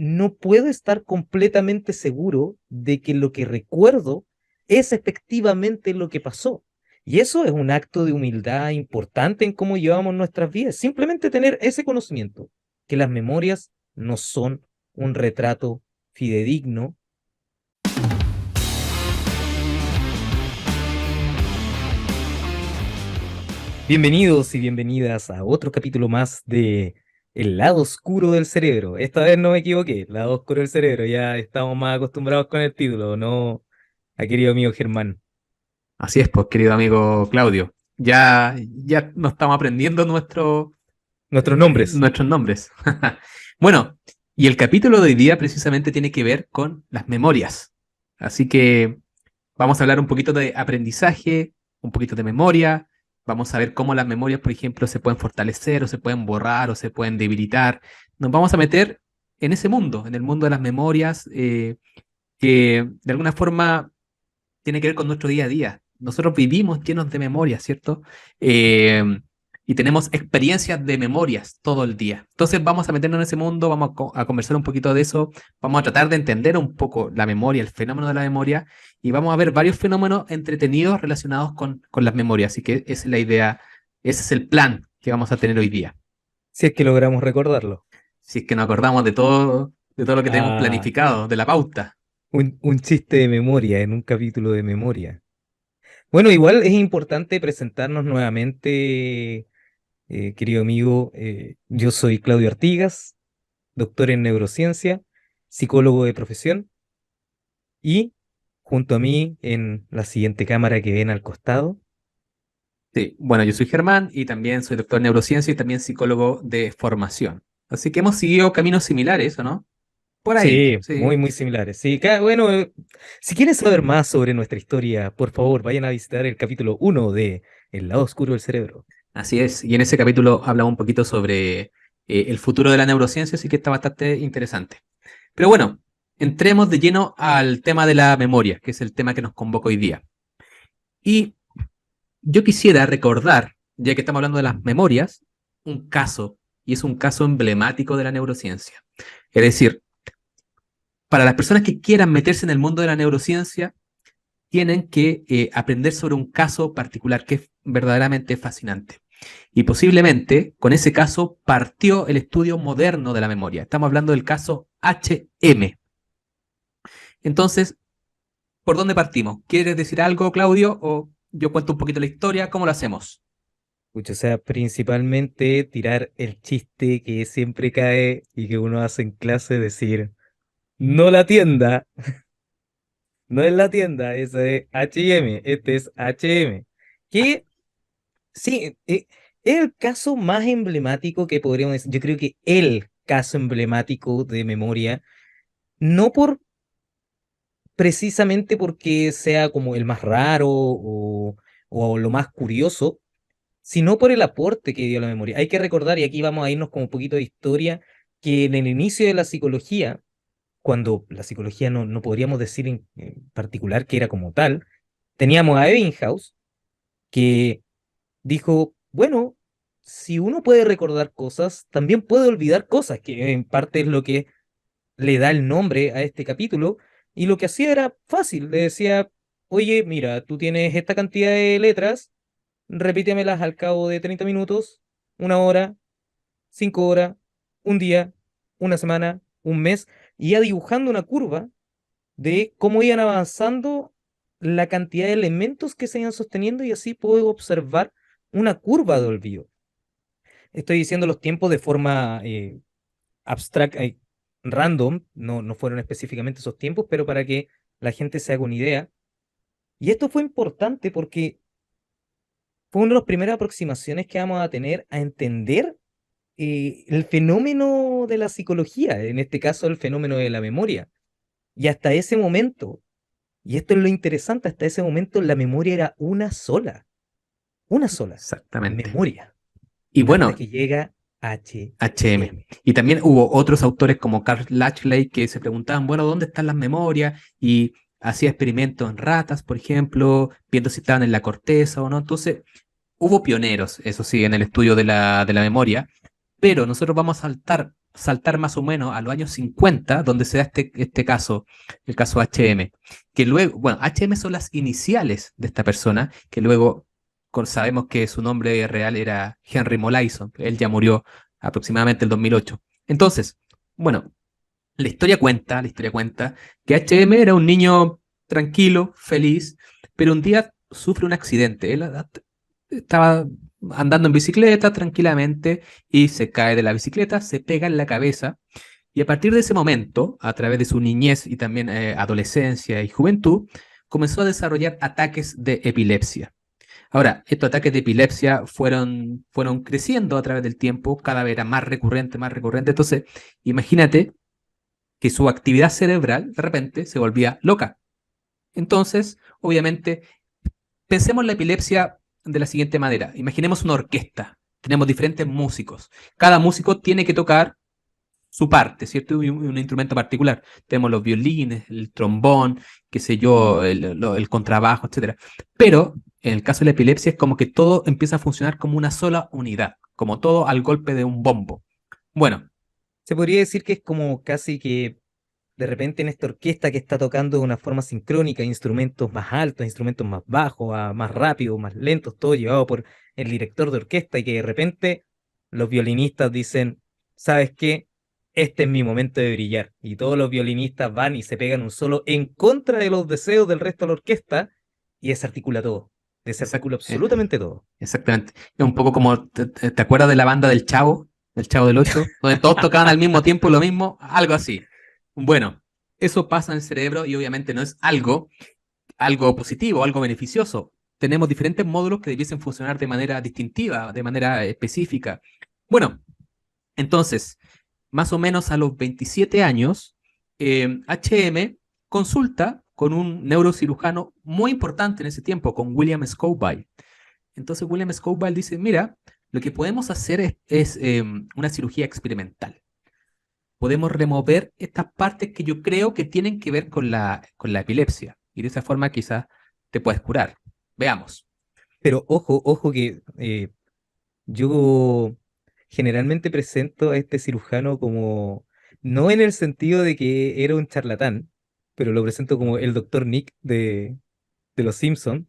no puedo estar completamente seguro de que lo que recuerdo es efectivamente lo que pasó. Y eso es un acto de humildad importante en cómo llevamos nuestras vidas. Simplemente tener ese conocimiento, que las memorias no son un retrato fidedigno. Bienvenidos y bienvenidas a otro capítulo más de El lado oscuro del cerebro. Esta vez no me equivoqué, el lado oscuro del cerebro. Ya estamos más acostumbrados con el título, ¿no, a querido amigo Germán? Así es, pues, querido amigo Claudio. Ya nos estamos aprendiendo Nuestros nombres. nuestros nombres. Bueno, y el capítulo de hoy día precisamente tiene que ver con las memorias. Así que vamos a hablar un poquito de aprendizaje, un poquito de memoria. Vamos a ver cómo las memorias, por ejemplo, se pueden fortalecer o se pueden borrar o se pueden debilitar. Nos vamos a meter en ese mundo, en el mundo de las memorias, que de alguna forma tiene que ver con nuestro día a día. Nosotros vivimos llenos de memorias, ¿cierto? Eh, y tenemos experiencias de memorias todo el día. Entonces vamos a meternos en ese mundo, vamos a conversar un poquito de eso, vamos a tratar de entender un poco la memoria, el fenómeno de la memoria, y vamos a ver varios fenómenos entretenidos relacionados con las memorias. Así que esa es la idea, ese es el plan que vamos a tener hoy día. Si es que logramos recordarlo. Si es que nos acordamos de todo lo que tenemos Ah, planificado, de la pauta. un chiste de memoria en un capítulo de memoria. Bueno, igual es importante presentarnos nuevamente, querido amigo. Yo soy Claudio Artigas, doctor en neurociencia, psicólogo de profesión, y junto a mí en la siguiente cámara que ven al costado. Sí, bueno, yo soy Germán y también soy doctor en neurociencia y también psicólogo de formación. Así que hemos seguido caminos similares, ¿o no? Por ahí, Sí, sí. muy similares. Sí, bueno, si quieren saber más sobre nuestra historia, por favor, vayan a visitar el capítulo 1 de El lado oscuro del cerebro. Así es. Y en ese capítulo hablamos un poquito sobre el futuro de la neurociencia, así que está bastante interesante. Pero bueno, entremos de lleno al tema de la memoria, que es el tema que nos convoca hoy día. Y yo quisiera recordar, ya que estamos hablando de las memorias, un caso, y es un caso emblemático de la neurociencia. Es decir, para las personas que quieran meterse en el mundo de la neurociencia, tienen que aprender sobre un caso particular que es verdaderamente fascinante. Y posiblemente con ese caso partió el estudio moderno de la memoria. Estamos hablando del caso HM. Entonces, ¿por dónde partimos? ¿Quieres decir algo, Claudio? ¿O yo cuento un poquito la historia? ¿Cómo lo hacemos? Pucha, o sea, principalmente tirar el chiste que siempre cae y que uno hace en clase, decir, no la tienda, no es la tienda, ese es H&M, este es H&M. Que sí, es el caso más emblemático que podríamos decir. Yo creo que el caso emblemático de memoria, no por precisamente porque sea como el más raro o lo más curioso, sino por el aporte que dio a la memoria. Hay que recordar, y aquí vamos a irnos con un poquito de historia, que en el inicio de la psicología, cuando la psicología no podríamos decir en particular que era como tal, teníamos a Ebbinghaus, que dijo, bueno, si uno puede recordar cosas, también puede olvidar cosas, que en parte es lo que le da el nombre a este capítulo, y lo que hacía era fácil, le decía, oye, mira, tú tienes esta cantidad de letras, repítemelas al cabo de 30 minutos, una hora, 5 horas, un día, una semana, un mes, y iba dibujando una curva de cómo iban avanzando la cantidad de elementos que se iban sosteniendo, y así puedo observar una curva de olvido. Estoy diciendo los tiempos de forma abstracta, random, no fueron específicamente esos tiempos, pero para que la gente se haga una idea. Y esto fue importante porque fue una de las primeras aproximaciones que vamos a tener a entender el fenómeno de la psicología, en este caso el fenómeno de la memoria. Y hasta ese momento, y esto es lo interesante, hasta ese momento la memoria era una sola Exactamente. memoria, Y hasta bueno, que llega H HM. M. Y también hubo otros autores como Carl Latchley que se preguntaban, bueno, ¿dónde están las memorias? Y hacía experimentos en ratas, por ejemplo, viendo si estaban en la corteza o no. Entonces, hubo pioneros, eso sí, en el estudio de la memoria, pero nosotros vamos a saltar saltar más o menos a los años 50, donde se da este caso, el caso HM, que luego, bueno, HM son las iniciales de esta persona, que luego sabemos que su nombre real era Henry Molaison, él ya murió aproximadamente el 2008. Entonces, bueno, la historia cuenta que HM era un niño tranquilo, feliz, pero un día sufre un accidente. Él estaba andando en bicicleta tranquilamente y se cae de la bicicleta, se pega en la cabeza y a partir de ese momento, a través de su niñez y también adolescencia y juventud, comenzó a desarrollar ataques de epilepsia. Ahora, estos ataques de epilepsia fueron creciendo a través del tiempo, cada vez era más recurrente, más recurrente. Entonces, imagínate que su actividad cerebral de repente se volvía loca. Entonces, obviamente, pensemos en la epilepsia de la siguiente manera. Imaginemos una orquesta. Tenemos diferentes músicos. Cada músico tiene que tocar su parte, ¿cierto? Y un instrumento particular. Tenemos los violines, el trombón, qué sé yo, el contrabajo, etcétera. Pero en el caso de la epilepsia es como que todo empieza a funcionar como una sola unidad, como todo al golpe de un bombo. Bueno, Se podría decir que es como casi que de repente en esta orquesta que está tocando de una forma sincrónica, instrumentos más altos, instrumentos más bajos, más rápidos, más lentos, todo llevado por el director de orquesta y que de repente los violinistas dicen, ¿sabes qué? Este es mi momento de brillar. Y todos los violinistas van y se pegan un solo en contra de los deseos del resto de la orquesta y desarticula todo. exact- Desarticula eh, absolutamente todo. exactamente. Es un poco como, ¿te acuerdas de la banda del Chavo del Ocho, donde todos tocaban al mismo tiempo lo mismo? Algo así. Bueno, eso pasa en el cerebro y obviamente no es algo positivo, algo beneficioso. Tenemos diferentes módulos que debiesen funcionar de manera distintiva, de manera específica. Bueno, entonces, más o menos a los 27 años, HM consulta con un neurocirujano muy importante en ese tiempo, con William Scoville. Entonces William Scoville dice, mira, lo que podemos hacer es una cirugía experimental. Podemos remover estas partes que yo creo que tienen que ver con la epilepsia. Y de esa forma quizás te puedes curar. Veamos. Pero ojo, ojo que yo generalmente presento a este cirujano como, no en el sentido de que era un charlatán, pero lo presento como el doctor Nick de Los Simpson,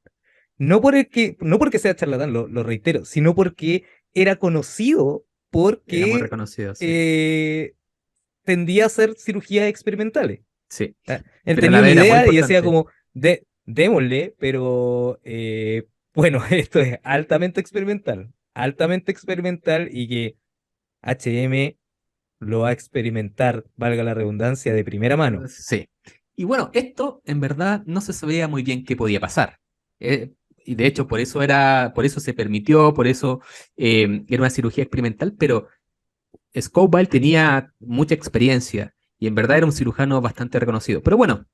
no porque sea charlatán, lo reitero, sino porque era conocido Era muy porque reconocido, sí. eh, tendía a hacer cirugías experimentales. Sí. Ah, él Pero a tenía la una vez era muy idea y decía importante. como, démosle, pero bueno, esto es altamente experimental y que HM lo va a experimentar, valga la redundancia, de primera mano. Sí. Y bueno, esto en verdad no se sabía muy bien qué podía pasar. Y de hecho, por eso se permitió, por eso era una cirugía experimental, pero Scoville tenía mucha experiencia y en verdad era un cirujano bastante reconocido. Pero bueno,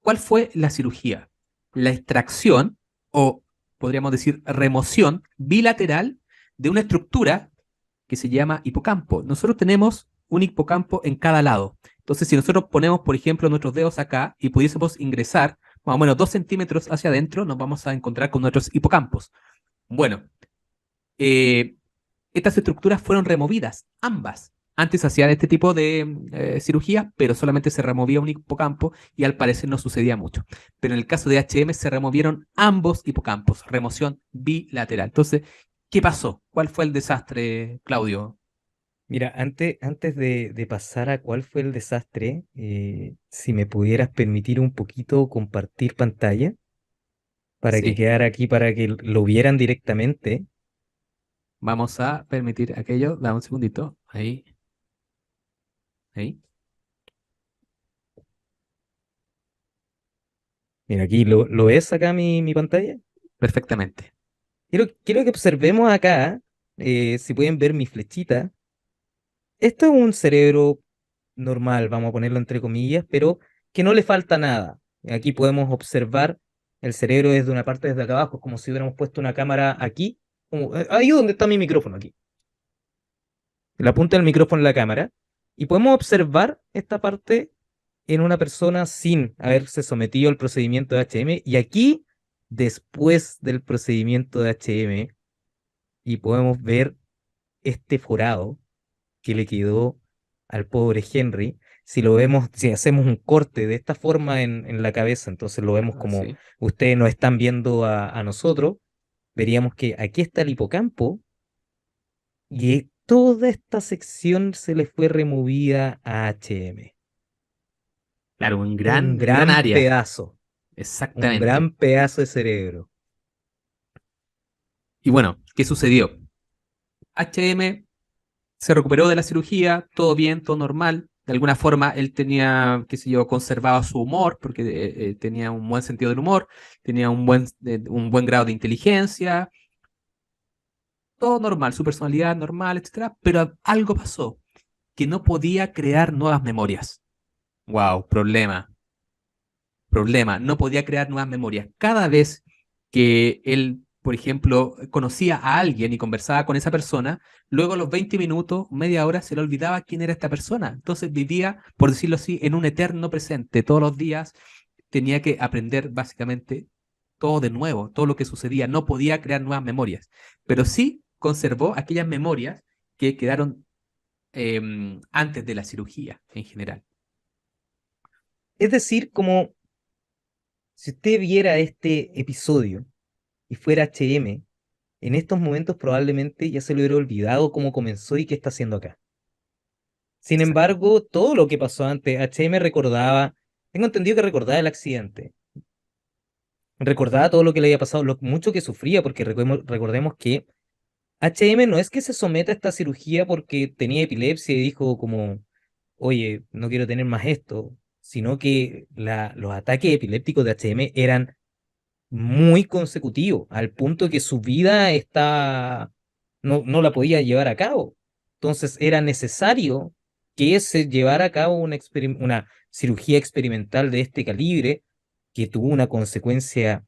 ¿cuál fue la cirugía? La extracción, o podríamos decir remoción bilateral de una estructura que se llama hipocampo. Nosotros tenemos un hipocampo en cada lado. Entonces, si nosotros ponemos, por ejemplo, nuestros dedos acá y pudiésemos ingresar más o menos 2 centímetros hacia adentro, nos vamos a encontrar con nuestros hipocampos. Bueno, eh, estas estructuras fueron removidas, ambas. Antes hacían este tipo de cirugía, pero solamente se removía un hipocampo y al parecer no sucedía mucho. Pero en el caso de HM se removieron ambos hipocampos, remoción bilateral. Entonces, ¿qué pasó? ¿Cuál fue el desastre, Claudio? Mira, antes de pasar a cuál fue el desastre, si me pudieras permitir un poquito compartir pantalla para que Sí, quedara aquí, para que lo vieran directamente. vamos a permitir aquello. Dame un segundito. Ahí, ahí. Mira, aquí lo ves acá mi pantalla. Perfectamente. Quiero que observemos acá, si pueden ver mi flechita. Esto es un cerebro normal, vamos a ponerlo entre comillas, pero que no le falta nada. Aquí podemos observar el cerebro desde una parte desde acá abajo, como si hubiéramos puesto una cámara aquí, como, ahí donde está mi micrófono aquí. La punta del micrófono en la cámara, y podemos observar esta parte en una persona sin haberse sometido al procedimiento de HM, y aquí, después del procedimiento de HM, y podemos ver este forado que le quedó al pobre Henry, si lo vemos, si hacemos un corte de esta forma en la cabeza, entonces lo vemos como Sí. ustedes nos están viendo a nosotros, veríamos que aquí está el hipocampo y toda esta sección se le fue removida a HM. Claro, Un un gran gran área. pedazo, un Exactamente. gran pedazo de cerebro. Y bueno, ¿qué sucedió? HM se recuperó de la cirugía, todo bien, todo normal. De alguna forma él tenía, qué sé yo, conservaba su humor, porque tenía un buen sentido del humor, tenía un buen grado de inteligencia, todo normal, su personalidad normal, etcétera. Pero algo pasó, que no podía crear nuevas memorias. Wow, problema, no podía crear nuevas memorias. Cada vez que él, por ejemplo, conocía a alguien y conversaba con esa persona, luego a los 20 minutos, media hora, se le olvidaba quién era esta persona. Entonces vivía, por decirlo así, en un eterno presente. Todos los días tenía que aprender básicamente todo de nuevo, todo lo que sucedía. No podía crear nuevas memorias, pero sí conservó aquellas memorias que quedaron antes de la cirugía en general. Es decir, como si usted viera este episodio y fuera HM, en estos momentos probablemente ya se le hubiera olvidado cómo comenzó y qué está haciendo acá. Sin Exacto. embargo, todo lo que pasó antes, HM recordaba, tengo entendido que recordaba el accidente, recordaba todo lo que le había pasado, lo mucho que sufría, porque recordemos que HM no es que se someta a esta cirugía porque tenía epilepsia y dijo como, oye, no quiero tener más esto, sino que los ataques epilépticos de HM eran muy consecutivos, al punto que su vida no la podía llevar a cabo. Entonces era necesario que se llevara a cabo una cirugía experimental de este calibre, que tuvo una consecuencia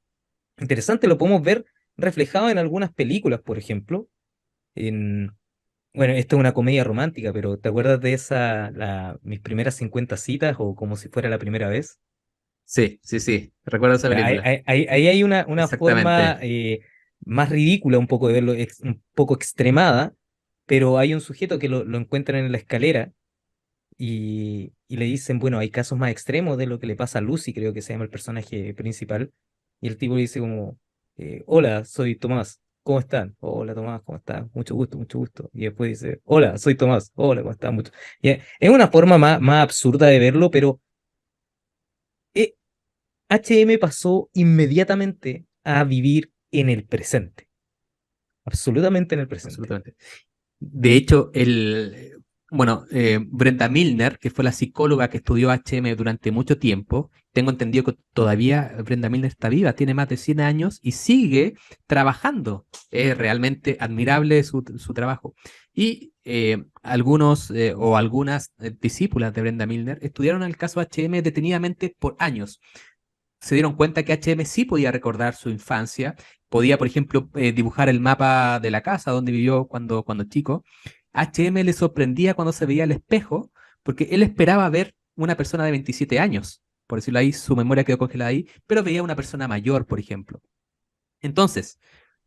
interesante. Lo podemos ver reflejado en algunas películas, por ejemplo. En, bueno, esto es una comedia romántica, pero ¿te acuerdas de mis primeras 50 citas o como si fuera la primera vez? Sí, sí, sí. Recuerdo esa Ya, película. ahí hay una forma Exactamente. más ridícula un poco de verlo, un poco extremada, pero hay un sujeto que lo encuentran en la escalera y le dicen, bueno, hay casos más extremos de lo que le pasa a Lucy, creo que se llama el personaje principal, y el tipo le dice como, hola, soy Tomás, ¿cómo están? Hola Tomás, ¿cómo estás? Mucho gusto, mucho gusto. Y después dice, hola, soy Tomás, hola, ¿cómo estás? Mucho. Es una forma más absurda de verlo, pero eh, HM pasó inmediatamente a vivir en el presente, absolutamente en el presente. Absolutamente. De hecho, Brenda Milner, que fue la psicóloga que estudió HM durante mucho tiempo, tengo entendido que todavía Brenda Milner está viva, tiene más de 100 años y sigue trabajando. Es realmente admirable su trabajo. Y algunos o algunas discípulas de Brenda Milner estudiaron el caso HM detenidamente por años. Se dieron cuenta que HM sí podía recordar su infancia, podía, por ejemplo, dibujar el mapa de la casa donde vivió cuando chico. HM le sorprendía cuando se veía al espejo, porque él esperaba ver una persona de 27 años, por decirlo ahí, su memoria quedó congelada ahí, pero veía una persona mayor, por ejemplo. Entonces,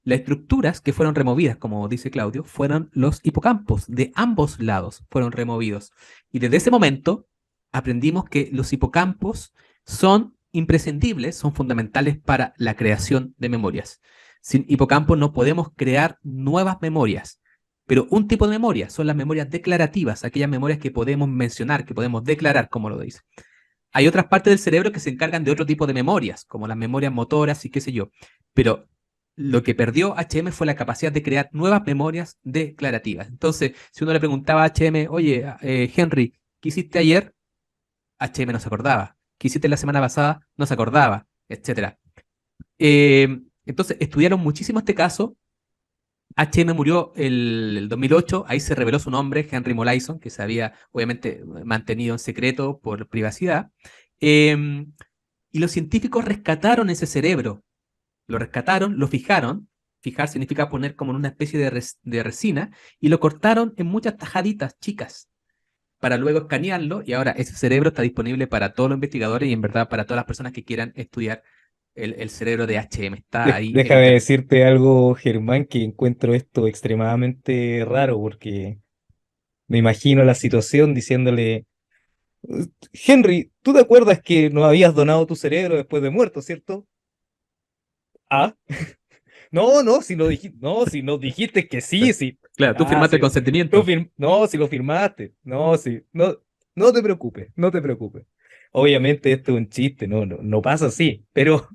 las estructuras que fueron removidas, como dice Claudio, fueron los hipocampos de ambos lados, fueron removidos. Y desde ese momento aprendimos que los hipocampos son imprescindibles, son fundamentales para la creación de memorias. Sin hipocampos no podemos crear nuevas memorias. Pero un tipo de memoria son las memorias declarativas, aquellas memorias que podemos mencionar, que podemos declarar, como lo dice. Hay otras partes del cerebro que se encargan de otro tipo de memorias, como las memorias motoras y qué sé yo. Pero lo que perdió HM fue la capacidad de crear nuevas memorias declarativas. Entonces, si uno le preguntaba a HM, oye, Henry, ¿qué hiciste ayer? HM no se acordaba. ¿Qué hiciste la semana pasada? No se acordaba, etcétera. Entonces, estudiaron muchísimo este caso. HM murió el 2008, ahí se reveló su nombre, Henry Molaison, que se había obviamente mantenido en secreto por privacidad. Eh, y los científicos rescataron ese cerebro, lo rescataron, lo fijaron, fijar significa poner como en una especie de resina, y lo cortaron en muchas tajaditas chicas para luego escanearlo, y ahora ese cerebro está disponible para todos los investigadores y en verdad para todas las personas que quieran estudiar el cerebro de HM. Está ahí en Déjame internet. decirte algo, Germán, que encuentro esto extremadamente raro, porque Me imagino la situación diciéndole, Henry, ¿tú te acuerdas que nos habías donado tu cerebro después de muerto, cierto? Ah, no, no, si no dijiste, no, si nos dijiste que sí, sí. Claro, tú Ah, firmaste el sí. consentimiento. No, si lo firmaste. No, sí. No, no te preocupes, no te preocupes. Obviamente esto es un chiste, no, no, no pasa así, pero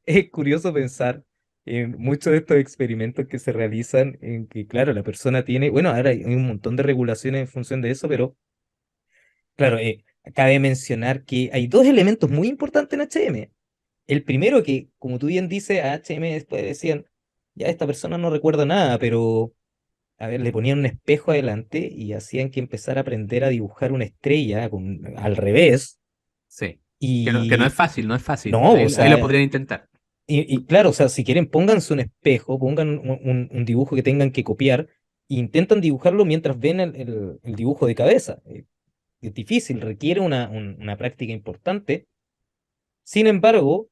es curioso pensar en muchos de estos experimentos que se realizan en que, claro, la persona tiene, bueno, ahora hay un montón de regulaciones en función de eso, pero, claro, cabe mencionar que hay dos elementos muy importantes en HM. El primero que, como tú bien dices, a HM después decían, ya esta persona no recuerda nada, pero, a ver, le ponían un espejo adelante y hacían que empezara a aprender a dibujar una estrella al revés. Sí. Que no es Y fácil, no es fácil. no, o Ahí lo sea, podrían intentar. y claro, o sea, si quieren, pónganse un espejo, pongan un dibujo que tengan que copiar e intentan dibujarlo mientras ven el dibujo de cabeza. Es difícil, requiere una práctica importante. Sin embargo,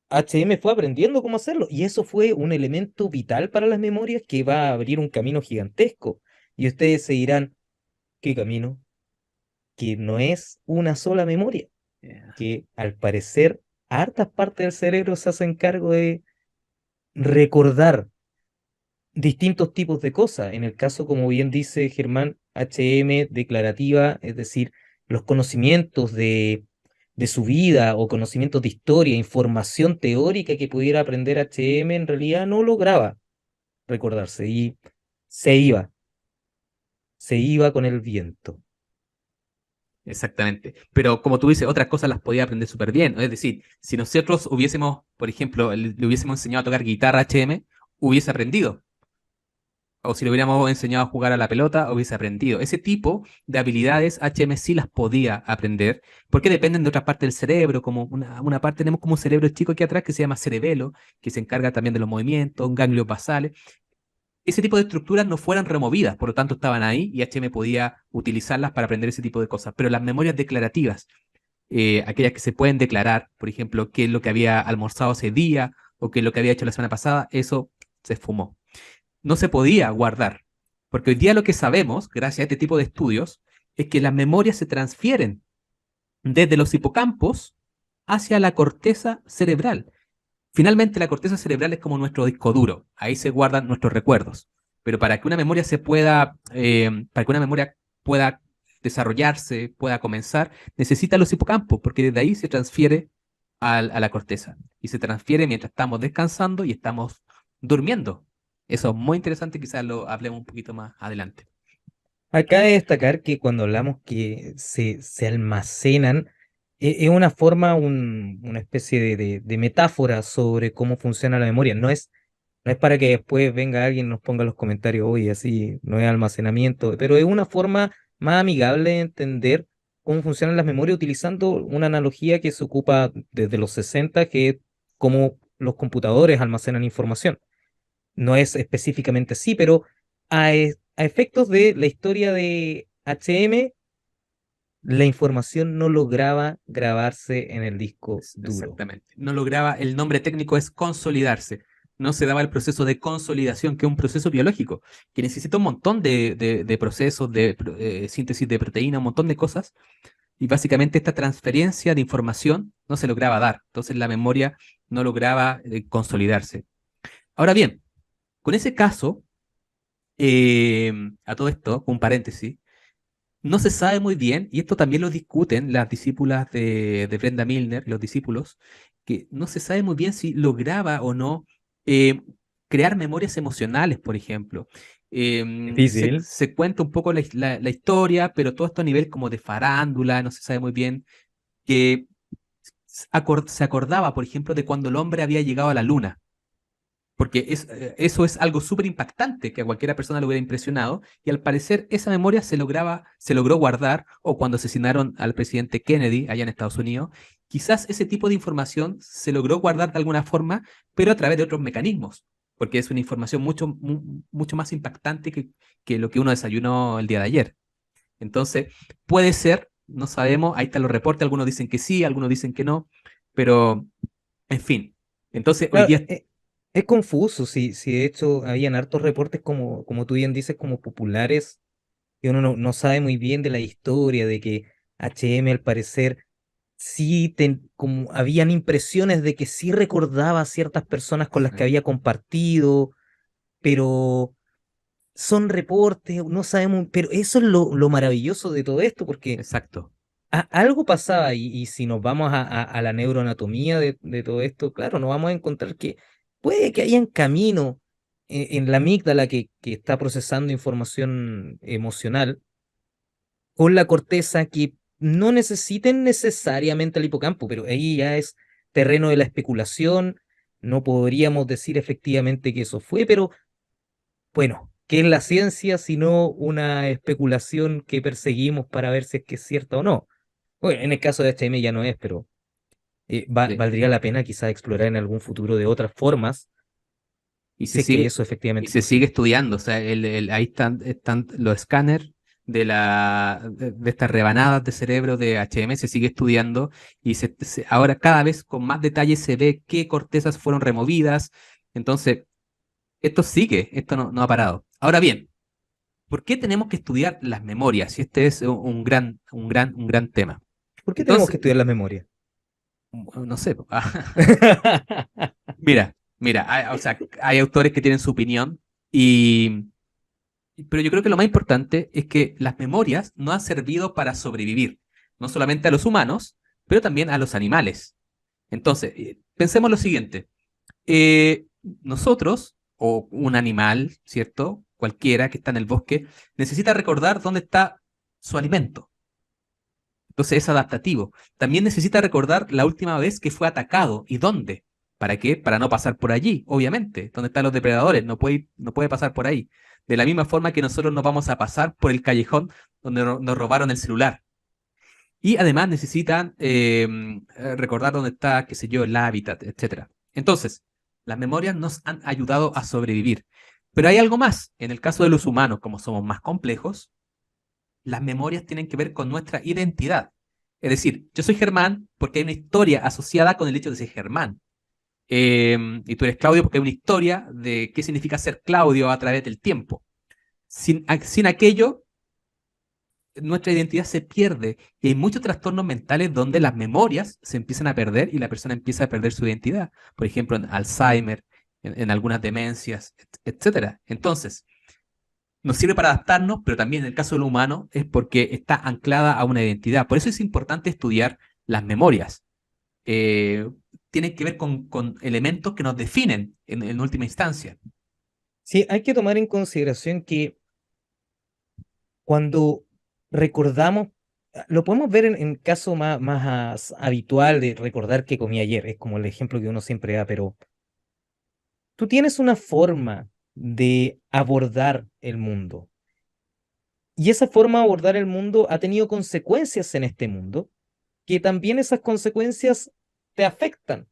HM fue aprendiendo cómo hacerlo y eso fue un elemento vital para las memorias que va a abrir un camino gigantesco. Y ustedes se dirán, ¿qué camino? Que no es una sola memoria, Yeah. que al parecer hartas partes del cerebro se hacen cargo de recordar distintos tipos de cosas. En el caso, como bien dice Germán, HM declarativa, es decir, los conocimientos de su vida o conocimientos de historia, información teórica que pudiera aprender HM, en realidad no lograba recordarse y se iba, se iba con el viento. Exactamente. Pero como tú dices, otras cosas las podía aprender súper bien. Es decir, si nosotros hubiésemos, por ejemplo, le hubiésemos enseñado a tocar guitarra HM, hubiese aprendido. O si le hubiéramos enseñado a jugar a la pelota, hubiese aprendido. Ese tipo de habilidades HM sí las podía aprender, porque dependen de otra parte del cerebro, como una parte tenemos como un cerebro chico aquí atrás que se llama cerebelo, que se encarga también de los movimientos, ganglios basales. Ese tipo de estructuras no fueran removidas, por lo tanto estaban ahí y HM podía utilizarlas para aprender ese tipo de cosas. Pero las memorias declarativas, aquellas que se pueden declarar, por ejemplo, qué es lo que había almorzado ese día o qué es lo que había hecho la semana pasada, eso se esfumó. No se podía guardar, porque hoy día lo que sabemos, gracias a este tipo de estudios, es que las memorias se transfieren desde los hipocampos hacia la corteza cerebral. Finalmente, la corteza cerebral es como nuestro disco duro, ahí se guardan nuestros recuerdos. Pero para que una memoria para que una memoria pueda desarrollarse, pueda comenzar, necesita los hipocampos, porque desde ahí se transfiere a la corteza. Y se transfiere mientras estamos descansando y estamos durmiendo. Eso es muy interesante, quizás lo hablemos un poquito más adelante. Acá de destacar que cuando hablamos que se almacenan, es una forma, una especie de metáfora sobre cómo funciona la memoria. No es para que después venga alguien y nos ponga en los comentarios, oye, así no es almacenamiento, pero es una forma más amigable de entender cómo funcionan las memorias utilizando una analogía que se ocupa desde los 60, que es cómo los computadores almacenan información. No es específicamente así, pero a efectos de la historia de HM, la información no lograba grabarse en el disco duro. Exactamente. No lograba, el nombre técnico es consolidarse. No se daba el proceso de consolidación, que es un proceso biológico, que necesita un montón de procesos, síntesis de proteína, un montón de cosas. Y básicamente esta transferencia de información no se lograba dar. Entonces la memoria no lograba consolidarse. Ahora bien, con ese caso, eh, a todo esto, un paréntesis, no se sabe muy bien, y esto también lo discuten las discípulas de Brenda Milner, los discípulos, que no se sabe muy bien si lograba o no eh, crear memorias emocionales, por ejemplo. Difícil. Se cuenta un poco la historia, pero todo esto a nivel como de farándula, no se sabe muy bien, que se acordaba, por ejemplo, de cuando el hombre había llegado a la luna. Porque eso es algo súper impactante que a cualquiera persona le hubiera impresionado, y al parecer esa memoria se logró guardar, o cuando asesinaron al presidente Kennedy allá en Estados Unidos, quizás ese tipo de información se logró guardar de alguna forma, pero a través de otros mecanismos, porque es una información mucho más impactante que lo que uno desayunó el día de ayer. Entonces, puede ser, no sabemos, ahí están los reportes, algunos dicen que sí, algunos dicen que no, pero en fin. Entonces, hoy Claro, día, es confuso, si de hecho habían hartos reportes como tú bien dices, como populares y uno no sabe muy bien de la historia, de que HM al parecer sí, como habían impresiones de que sí recordaba a ciertas personas con las que Sí, había compartido, pero son reportes, no sabemos, pero eso es lo maravilloso de todo esto, porque exacto. algo pasaba y si nos vamos a la neuroanatomía de todo esto, claro, nos vamos a encontrar que puede que hayan camino en la amígdala que está procesando información emocional con la corteza que no necesiten necesariamente el hipocampo, pero ahí ya es terreno de la especulación, no podríamos decir efectivamente que eso fue, pero bueno, ¿qué es la ciencia sino una especulación que perseguimos para ver si es que es cierta o no? Bueno, en el caso de HM ya no es, pero Sí. valdría la pena quizás explorar en algún futuro de otras formas, Y se si es que sigue, eso y efectivamente es se sigue posible. estudiando. O sea, ahí están los escáneres de estas rebanadas de cerebro de HM, se sigue estudiando y ahora cada vez con más detalle se ve qué cortezas fueron removidas. Entonces, esto sigue, esto no ha parado. Ahora bien, ¿por qué tenemos que estudiar las memorias? Y este es un gran tema. ¿Por qué tenemos que Entonces, estudiar la memoria? no sé. Mira, o sea, hay autores que tienen su opinión y pero yo creo que lo más importante es que las memorias no han servido para sobrevivir, no solamente a los humanos, pero también a los animales. Entonces, pensemos lo siguiente. Nosotros, o un animal, ¿cierto? Cualquiera que está en el bosque, necesita recordar dónde está su alimento. Entonces es adaptativo. También necesita recordar la última vez que fue atacado y dónde. ¿Para qué? Para no pasar por allí, obviamente. ¿Dónde están los depredadores? No puede pasar por ahí. De la misma forma que nosotros no vamos a pasar por el callejón donde nos robaron el celular. Y además necesitan recordar dónde está, qué sé yo, el hábitat, etcétera. Entonces, las memorias nos han ayudado a sobrevivir. Pero hay algo más. En el caso de los humanos, como somos más complejos, las memorias tienen que ver con nuestra identidad. Es decir, yo soy Germán porque hay una historia asociada con el hecho de ser Germán. Y tú eres Claudio porque hay una historia de qué significa ser Claudio a través del tiempo. Sin aquello, nuestra identidad se pierde y hay muchos trastornos mentales donde las memorias se empiezan a perder y la persona empieza a perder su identidad. Por ejemplo, en Alzheimer, en algunas demencias, etcétera. Entonces, nos sirve para adaptarnos, pero también en el caso del humano es porque está anclada a una identidad. Por eso es importante estudiar las memorias. Eh, Tienen que ver con elementos que nos definen en última instancia. Sí, hay que tomar en consideración que cuando recordamos, lo podemos ver en caso más habitual de recordar que comí ayer, es como el ejemplo que uno siempre da, pero tú tienes una forma de abordar el mundo y esa forma de abordar el mundo ha tenido consecuencias en este mundo, que también esas consecuencias te afectan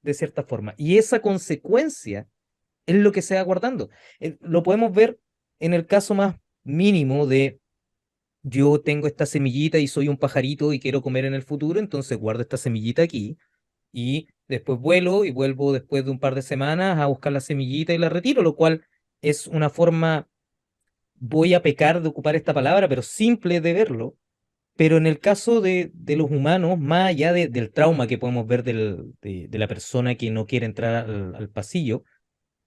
de cierta forma y esa consecuencia es lo que se va guardando. Lo podemos ver en el caso más mínimo de yo tengo esta semillita y soy un pajarito y quiero comer en el futuro, entonces guardo esta semillita aquí y después vuelo y vuelvo después de un par de semanas a buscar la semillita y la retiro, lo cual es una forma, voy a pecar de ocupar esta palabra, pero simple de verlo. Pero en el caso de los humanos, más allá del trauma que podemos ver de la persona que no quiere entrar al pasillo,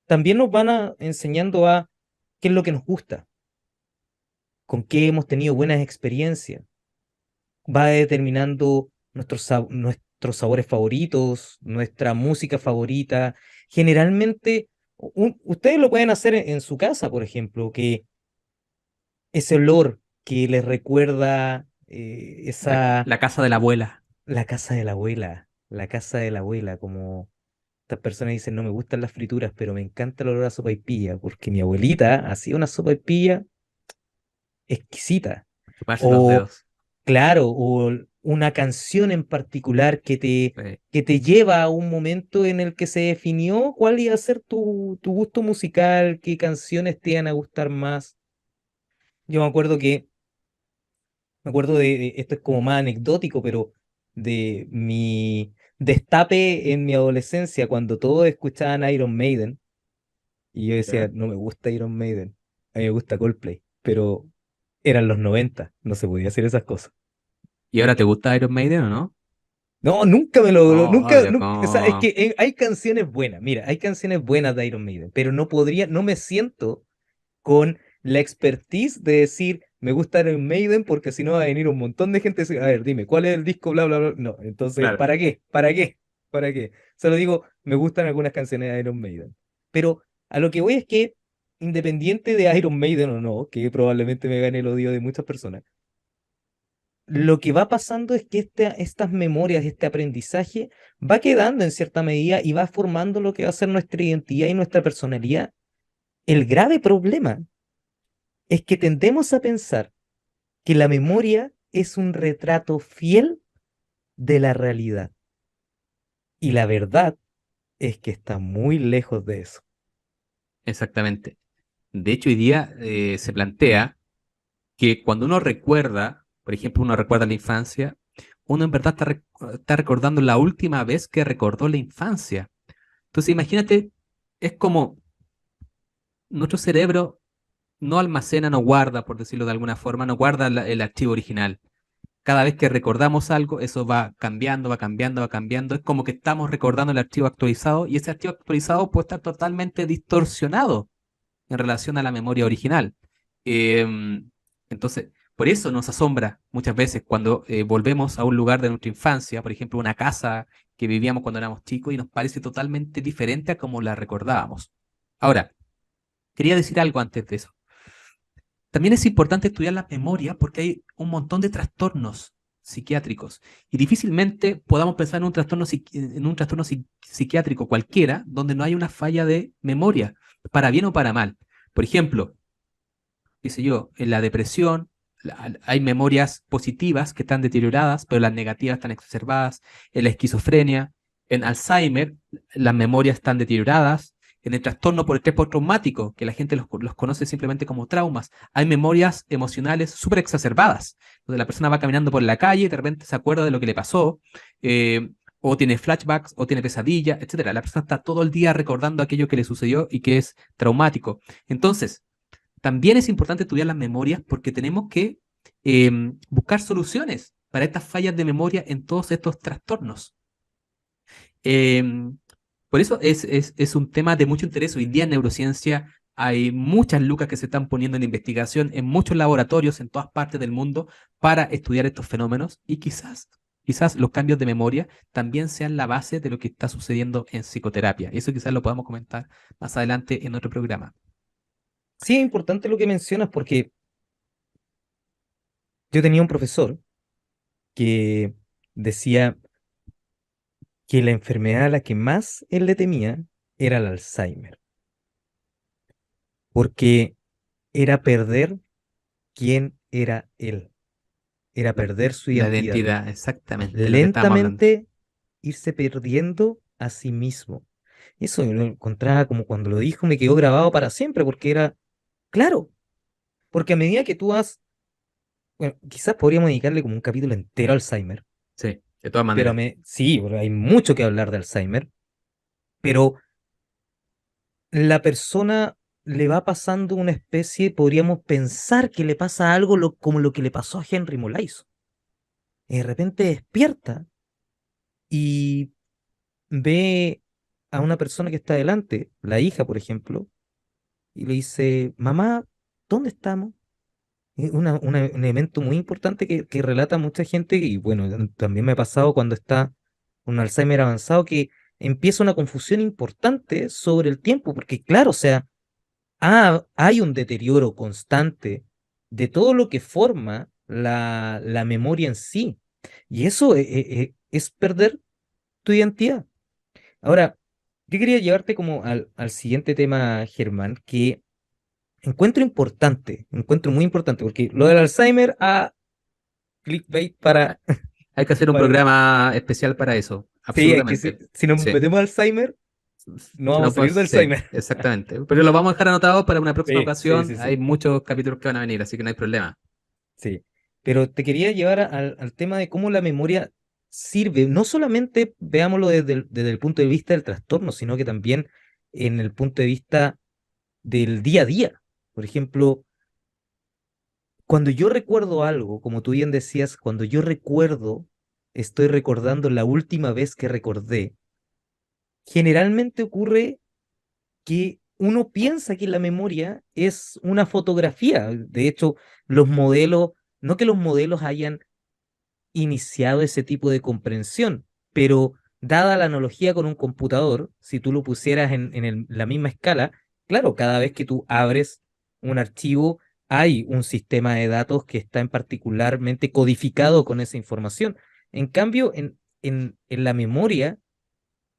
también nos van enseñando a qué es lo que nos gusta, con qué hemos tenido buenas experiencias va determinando nuestros sabores favoritos, nuestra música favorita. Generalmente, ustedes lo pueden hacer en su casa, por ejemplo, que ese olor que les recuerda La casa de la abuela. la casa de la casa de la abuela, como estas personas dicen, no me gustan las frituras, pero me encanta el olor a sopaipilla, porque mi abuelita hacía una sopaipilla exquisita. Chuparse los O dedos. claro, o una canción en particular Sí. que te lleva a un momento en el que se definió cuál iba a ser tu gusto musical, qué canciones te iban a gustar más. Yo me acuerdo esto es como más anecdótico, pero de mi destape en mi adolescencia, cuando todos escuchaban Iron Maiden, y yo decía, ¿Ya? no me gusta Iron Maiden, a mí me gusta Coldplay, pero Eran los 90, no se podía hacer esas cosas. ¿Y ahora te gusta Iron Maiden o no? No, nunca me lo, Oh, nunca, pero nunca, o sea, es que como... hay canciones buenas, mira, hay canciones buenas de Iron Maiden, pero no me siento con la expertise de decir, me gusta Iron Maiden porque si no va a venir un montón de gente a decir, a ver, dime, ¿cuál es el disco? Bla, bla, bla. No, entonces, Claro. ¿para qué? ¿Para qué? ¿Para qué? Solo digo, me gustan algunas canciones de Iron Maiden. Pero a lo que voy es que, independiente de Iron Maiden o no, que probablemente me gane el odio de muchas personas, lo que va pasando es que estas memorias, este aprendizaje, va quedando en cierta medida y va formando lo que va a ser nuestra identidad y nuestra personalidad. El grave problema es que tendemos a pensar que la memoria es un retrato fiel de la realidad. Y la verdad es que está muy lejos de eso. Exactamente. De hecho, hoy día se plantea que cuando uno recuerda, por ejemplo, uno recuerda la infancia, uno en verdad está recordando la última vez que recordó la infancia. Entonces, imagínate, es como nuestro cerebro no almacena, no guarda, por decirlo de alguna forma, no guarda el archivo original. Cada vez que recordamos algo, eso va cambiando, va cambiando, va cambiando. Es como que estamos recordando el archivo actualizado y ese archivo actualizado puede estar totalmente distorsionado en relación a la memoria original. Entonces, por eso nos asombra muchas veces cuando volvemos a un lugar de nuestra infancia, por ejemplo, una casa que vivíamos cuando éramos chicos y nos parece totalmente diferente a como la recordábamos. Ahora, quería decir algo antes de eso. También es importante estudiar la memoria porque hay un montón de trastornos psiquiátricos y difícilmente podamos pensar en un trastorno, psiquiátrico cualquiera donde no hay una falla de memoria, para bien o para mal. Por ejemplo, qué sé yo, en la depresión hay memorias positivas que están deterioradas, pero las negativas están exacerbadas. En la esquizofrenia, en Alzheimer, las memorias están deterioradas. En el trastorno por estrés postraumático, que la gente los conoce simplemente como traumas, hay memorias emocionales súper exacerbadas, donde la persona va caminando por la calle y de repente se acuerda de lo que le pasó, eh, o tiene flashbacks, o tiene pesadillas, etcétera. La persona está todo el día recordando aquello que le sucedió y que es traumático. Entonces, también es importante estudiar las memorias porque tenemos que buscar soluciones para estas fallas de memoria en todos estos trastornos. Em, por eso es un tema de mucho interés. Hoy día en neurociencia hay muchas lucas que se están poniendo en investigación en muchos laboratorios en todas partes del mundo para estudiar estos fenómenos y quizás los cambios de memoria también sean la base de lo que está sucediendo en psicoterapia. Eso quizás lo podamos comentar más adelante en otro programa. Sí, es importante lo que mencionas porque yo tenía un profesor que decía que la enfermedad a la que más él le temía era el Alzheimer, porque era perder quién era él, era perder su La identidad, identidad, exactamente lo que estábamos hablando. lentamente irse perdiendo a sí mismo. Eso yo lo encontraba como cuando lo dijo, me quedó grabado para siempre, porque era claro, porque a medida que tú vas, bueno, quizás podríamos dedicarle como un capítulo entero a Alzheimer, Sí, de todas pero maneras. sí, porque hay mucho que hablar de Alzheimer, pero la persona le va pasando una especie, podríamos pensar que le pasa algo como lo que le pasó a Henry Molaison. Y de repente despierta y ve a una persona que está delante, la hija, por ejemplo, y le dice, mamá, ¿dónde estamos? Es un elemento muy importante que relata mucha gente, y bueno, también me ha pasado cuando está un Alzheimer avanzado, que empieza una confusión importante sobre el tiempo, porque claro, o sea, hay un deterioro constante de todo lo que forma la memoria en sí, y eso es perder tu identidad. Ahora, yo quería llevarte como al siguiente tema, Germán, que encuentro muy importante, porque lo del Alzheimer a clickbait para, Hay que hacer un para... programa especial para eso, Sí, es que absolutamente. si nos Sí, metemos al Alzheimer, no si vamos no, a salir pues, del sí, Alzheimer. exactamente. Pero lo vamos a dejar anotado para una próxima Sí, sí, ocasión. sí, Hay sí, muchos capítulos que van a venir, así que no hay problema. sí. Pero te quería llevar al tema de cómo la memoria sirve, no solamente veámoslo desde el punto de vista del trastorno, sino que también en el punto de vista del día a día. Por ejemplo, Cuando yo recuerdo algo, como tú bien decías, cuando yo recuerdo, estoy recordando la última vez que recordé, generalmente ocurre que uno piensa que la memoria es una fotografía. De hecho, los modelos, no que los modelos hayan iniciado ese tipo de comprensión, pero dada la analogía con un computador, si tú lo pusieras la misma escala, claro, cada vez que tú abres un archivo, hay un sistema de datos que está en particularmente codificado con esa información. En cambio, en la memoria,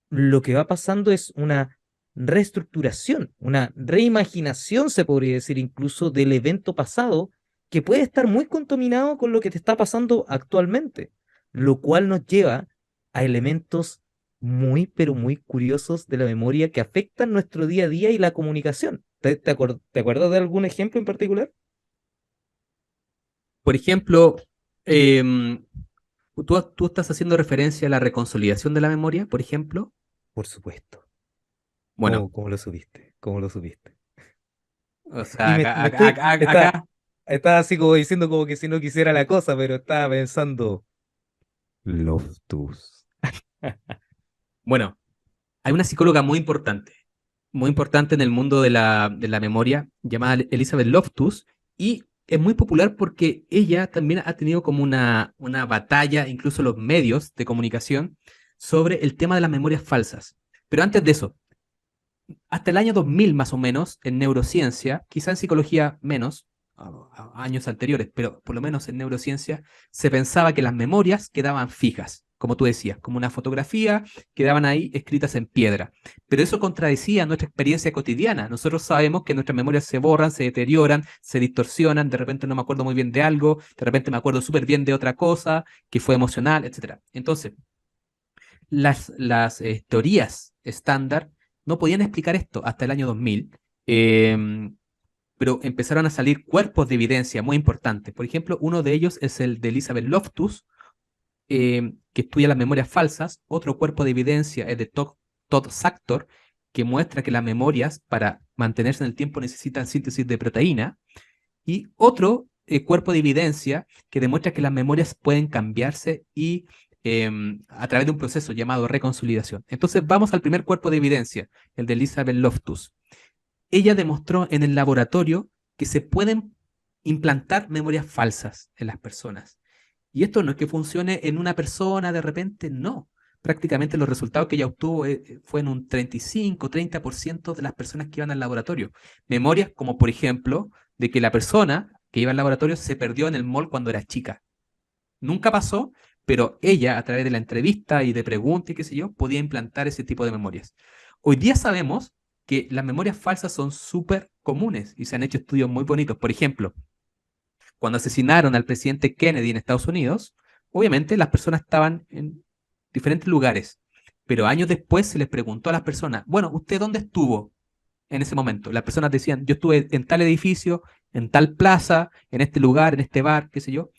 lo que va pasando es una reestructuración, una reimaginación, se podría decir incluso, del evento pasado, que puede estar muy contaminado con lo que te está pasando actualmente, lo cual nos lleva a elementos muy, pero muy curiosos de la memoria que afectan nuestro día a día y la comunicación. ¿Te acuerdas de algún ejemplo en particular? Por ejemplo, em, tú estás haciendo referencia a la reconsolidación de la memoria, por ejemplo. Por supuesto. Bueno, ¿Cómo lo subiste? ¿Cómo lo subiste? o Y sea, acá, está, acá, estaba así como diciendo como que si no quisiera la cosa, pero estaba pensando, Loftus. bueno, hay una psicóloga muy importante en el mundo de la memoria, llamada Elizabeth Loftus, y es muy popular porque ella también ha tenido como una batalla, incluso en los medios de comunicación, sobre el tema de las memorias falsas. Pero antes de eso, hasta el año 2000 más o menos, en neurociencia, quizá en psicología menos, años anteriores, pero por lo menos en neurociencia, se pensaba que las memorias quedaban fijas, como tú decías, como una fotografía, quedaban ahí escritas en piedra. Pero eso contradecía nuestra experiencia cotidiana. Nosotros sabemos que nuestras memorias se borran, se deterioran, se distorsionan, de repente no me acuerdo muy bien de algo, de repente me acuerdo súper bien de otra cosa, que fue emocional, etcétera. Entonces, las teorías estándar no podían explicar esto hasta el año 2000, pero empezaron a salir cuerpos de evidencia muy importantes. Por ejemplo, uno de ellos es el de Elizabeth Loftus, que estudia las memorias falsas. Otro cuerpo de evidencia es de Todd Sacktor, que muestra que las memorias para mantenerse en el tiempo necesitan síntesis de proteína. Y otro cuerpo de evidencia que demuestra que las memorias pueden cambiarse y a través de un proceso llamado reconsolidación. Entonces vamos al primer cuerpo de evidencia, el de Elizabeth Loftus. Ella demostró en el laboratorio que se pueden implantar memorias falsas en las personas. Y esto no es que funcione en una persona de repente, no. Prácticamente los resultados que ella obtuvo fue en un 35-30% de las personas que iban al laboratorio. Memorias como, por ejemplo, de que la persona que iba al laboratorio se perdió en el mall cuando era chica. Nunca pasó, pero ella, a través de la entrevista y de preguntas y qué sé yo, podía implantar ese tipo de memorias. Hoy día sabemos que las memorias falsas son súper comunes y se han hecho estudios muy bonitos. Por ejemplo, cuando asesinaron al presidente Kennedy en Estados Unidos, obviamente las personas estaban en diferentes lugares, pero años después se les preguntó a las personas, bueno, ¿usted dónde estuvo en ese momento? Las personas decían, yo estuve en tal edificio, en tal plaza, en este lugar, en este bar, qué sé yo.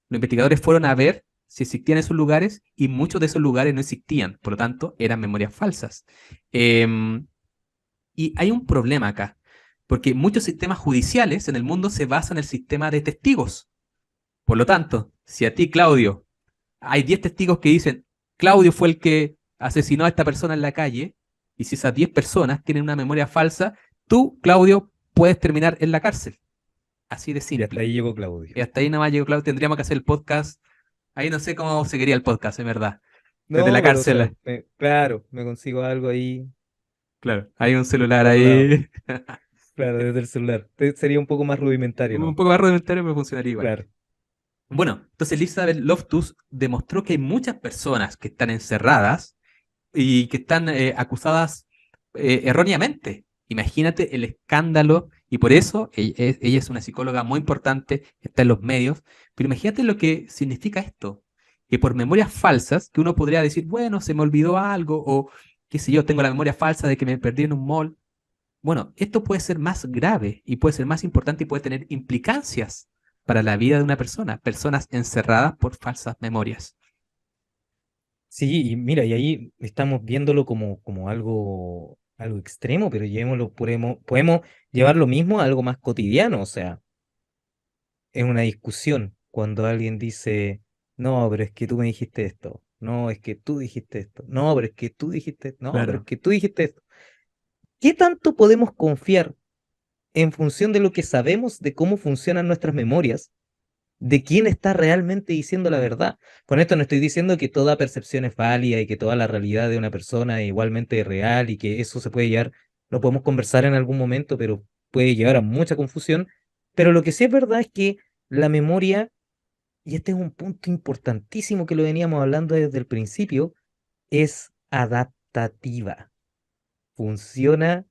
Los investigadores fueron a ver si existían esos lugares y muchos de esos lugares no existían, por lo tanto, eran memorias falsas. Em, y hay un problema acá, porque muchos sistemas judiciales en el mundo se basan en el sistema de testigos. Por lo tanto, si a ti, Claudio, hay 10 testigos que dicen, Claudio fue el que asesinó a esta persona en la calle, y si esas 10 personas tienen una memoria falsa, tú, Claudio, puedes terminar en la cárcel. Así de Y hasta simple. ahí llegó Claudio. Y hasta ahí nada más llegó Claudio, tendríamos que hacer el podcast. Ahí no sé cómo seguiría el podcast, en verdad. Desde No, la pero o sea, cárcel. claro, me consigo algo ahí, Claro, hay un celular otro lado, ahí. claro, desde el celular. Sería un poco más rudimentario, Un ¿no? poco más rudimentario, pero funcionaría igual. Claro. Bueno, entonces Elizabeth Loftus demostró que hay muchas personas que están encerradas y que están acusadas erróneamente. Imagínate el escándalo, y por eso ella es una psicóloga muy importante, está en los medios, pero imagínate lo que significa esto, que por memorias falsas, que uno podría decir, bueno, se me olvidó algo, o qué sé yo, tengo la memoria falsa de que me perdí en un mall. Bueno, esto puede ser más grave y puede ser más importante y puede tener implicancias para la vida de una persona, personas encerradas por falsas memorias. Sí, y mira, y ahí estamos viéndolo como algo extremo, pero podemos llevar lo mismo a algo más cotidiano. O sea, en una discusión cuando alguien dice, no, pero es que tú me dijiste esto, no, es que tú dijiste esto, no, pero es que tú dijiste, no, pero es Claro. que tú dijiste esto. ¿Qué tanto podemos confiar en función de lo que sabemos de cómo funcionan nuestras memorias, de quién está realmente diciendo la verdad? Con esto no estoy diciendo que toda percepción es válida y que toda la realidad de una persona es igualmente real y que eso se puede llevar, lo podemos conversar en algún momento, pero puede llevar a mucha confusión. Pero lo que sí es verdad es que la memoria, y este es un punto importantísimo que lo veníamos hablando desde el principio, es adaptativa. Funciona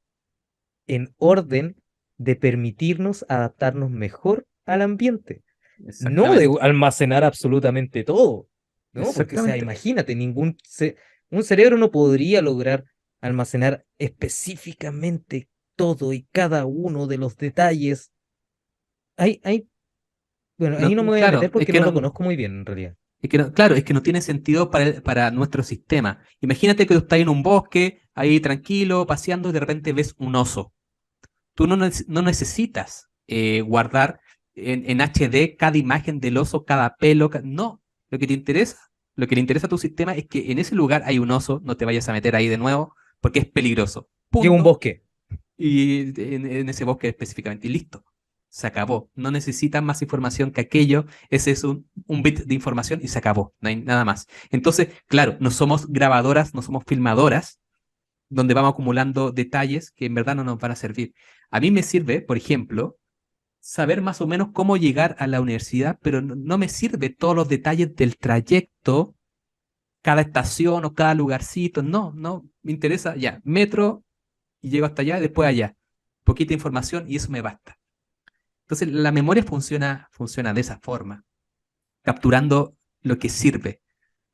en orden de permitirnos adaptarnos mejor al ambiente, no de Exactamente. almacenar absolutamente todo, ¿no? Porque, o sea, Exactamente. imagínate, un cerebro no podría lograr almacenar específicamente todo y cada uno de los detalles. Hay, bueno, ahí No, no me voy a meter claro, es porque que no lo no, conozco muy bien en realidad. claro, es que no tiene sentido para nuestro sistema. Imagínate que tú estás en un bosque, ahí tranquilo, paseando, y de repente ves un oso. Tú no necesitas guardar en HD cada imagen del oso, cada pelo. No, lo que te interesa, lo que le interesa a tu sistema es que en ese lugar hay un oso, no te vayas a meter ahí de nuevo porque es peligroso. Llevo un Punto. bosque. Y en ese bosque específicamente, y listo. Se acabó. No necesitas más información que aquello. Ese es un bit de información y se acabó. No hay nada más. Entonces, claro, no somos grabadoras, no somos filmadoras donde vamos acumulando detalles que en verdad no nos van a servir. A mí me sirve, por ejemplo, saber más o menos cómo llegar a la universidad, pero no me sirve todos los detalles del trayecto, cada estación o cada lugarcito. No, no, me interesa ya, metro y llego hasta allá y después allá. Poquita información y eso me basta. Entonces, la memoria funciona de esa forma, capturando lo que sirve,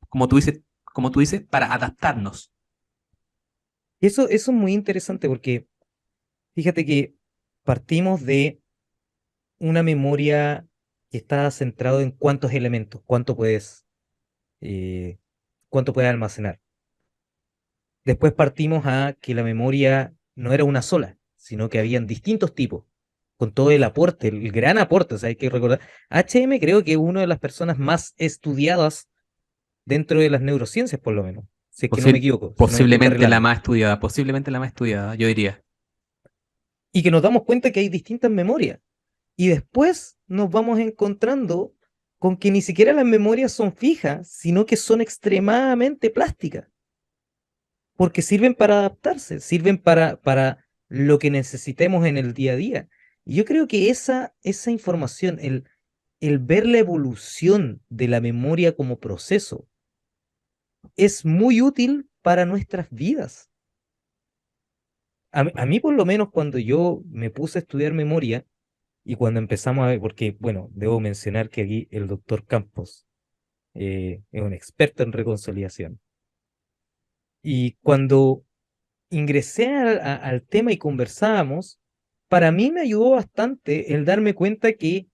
como tú dices, para adaptarnos. Eso es muy interesante porque fíjate que partimos de una memoria que está centrado en cuántos elementos, eh, cuánto puedes almacenar. Después partimos a que la memoria no era una sola, sino que habían distintos tipos, con todo el aporte, el gran aporte. O sea, hay que recordar, HM creo que es una de las personas más estudiadas dentro de las neurociencias, por lo menos, si es que no me Posi- equivoco, si no me estoy carrilando. posiblemente la más estudiada, yo diría. Y que nos damos cuenta que hay distintas memorias. Y después nos vamos encontrando con que ni siquiera las memorias son fijas, sino que son extremadamente plásticas, porque sirven para adaptarse, sirven para lo que necesitemos en el día a día. Y yo creo que esa información, el ver la evolución de la memoria como proceso, es muy útil para nuestras vidas. A mí, por lo menos, cuando yo me puse a estudiar memoria y cuando empezamos a ver, porque, bueno, debo mencionar que aquí el doctor Campos es un experto en reconciliación. Y cuando ingresé al tema y conversábamos, para mí me ayudó bastante el darme cuenta que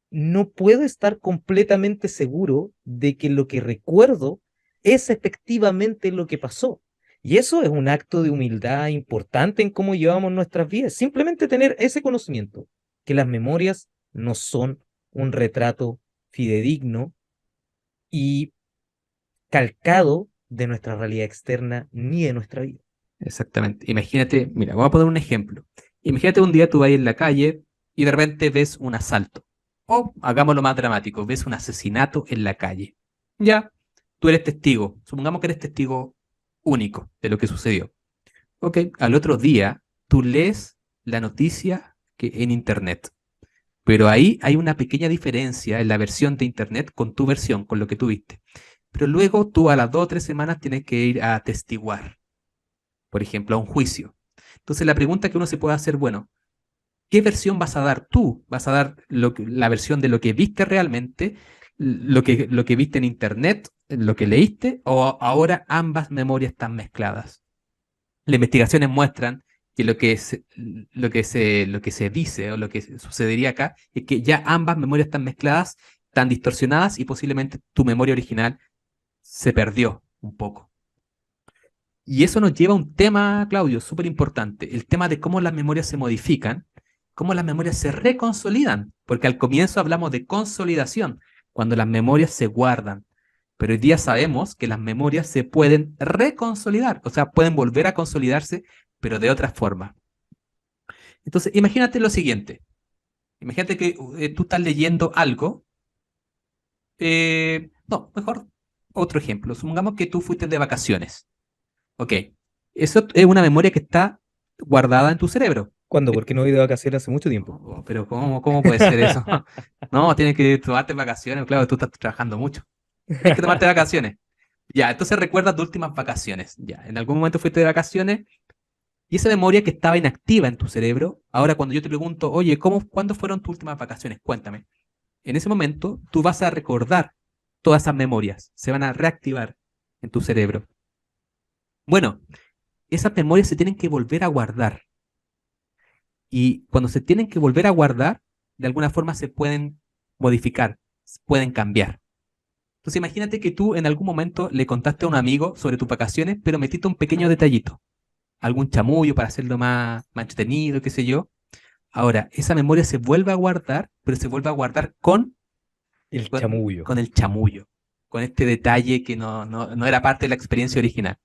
no puedo estar completamente seguro de que lo que recuerdo es efectivamente lo que pasó. Y eso es un acto de humildad importante en cómo llevamos nuestras vidas. Simplemente tener ese conocimiento, que las memorias no son un retrato fidedigno y calcado de nuestra realidad externa ni de nuestra vida. Exactamente. Imagínate, mira, voy a poner un ejemplo. Imagínate un día tú vas en la calle y de repente ves un asalto. O, hagámoslo más dramático, ves un asesinato en la calle. Ya, tú eres testigo. Supongamos que eres testigo único de lo que sucedió. Ok, al otro día tú lees la noticia que en internet. Pero ahí hay una pequeña diferencia en la versión de internet con tu versión, con lo que tú viste. Pero luego tú a las 2 o 3 semanas tienes que ir a testiguar, por ejemplo, a un juicio. Entonces la pregunta que uno se puede hacer, bueno, ¿qué versión vas a dar tú? ¿Vas a dar la versión de lo que viste realmente, lo que viste en internet, lo que leíste, o ahora ambas memorias están mezcladas? Las investigaciones muestran que lo que se dice o lo que sucedería acá es que ya ambas memorias están mezcladas, están distorsionadas y posiblemente tu memoria original se perdió un poco. Y eso nos lleva a un tema, Claudio, súper importante, el tema de cómo las memorias se modifican cómo las memorias se reconsolidan, porque al comienzo hablamos de consolidación, cuando las memorias se guardan, pero hoy día sabemos que las memorias se pueden reconsolidar, o sea, pueden volver a consolidarse, pero de otra forma. Entonces, imagínate lo siguiente, imagínate que tú estás leyendo algo, no, mejor otro ejemplo, supongamos que tú fuiste de vacaciones, ok, eso es una memoria que está guardada en tu cerebro. ¿Cuándo? Porque no he ido de vacaciones hace mucho tiempo. Oh, pero ¿cómo puede ser eso? No, tienes que tomarte vacaciones, claro, tú estás trabajando mucho. Tienes que tomarte vacaciones. Ya, entonces recuerdas tus últimas vacaciones. Ya, en algún momento fuiste de vacaciones y esa memoria que estaba inactiva en tu cerebro, ahora cuando yo te pregunto, oye, ¿cuándo fueron tus últimas vacaciones? Cuéntame. En ese momento tú vas a recordar todas esas memorias, se van a reactivar en tu cerebro. Bueno, esas memorias se tienen que volver a guardar. Y cuando se tienen que volver a guardar, de alguna forma se pueden modificar, se pueden cambiar. Entonces imagínate que tú en algún momento le contaste a un amigo sobre tus vacaciones, pero metiste un pequeño detallito, algún chamullo para hacerlo más entretenido, qué sé yo. Ahora, esa memoria se vuelve a guardar, pero se vuelve a guardar El con, chamullo. con el chamullo, con este detalle que no era parte de la experiencia original.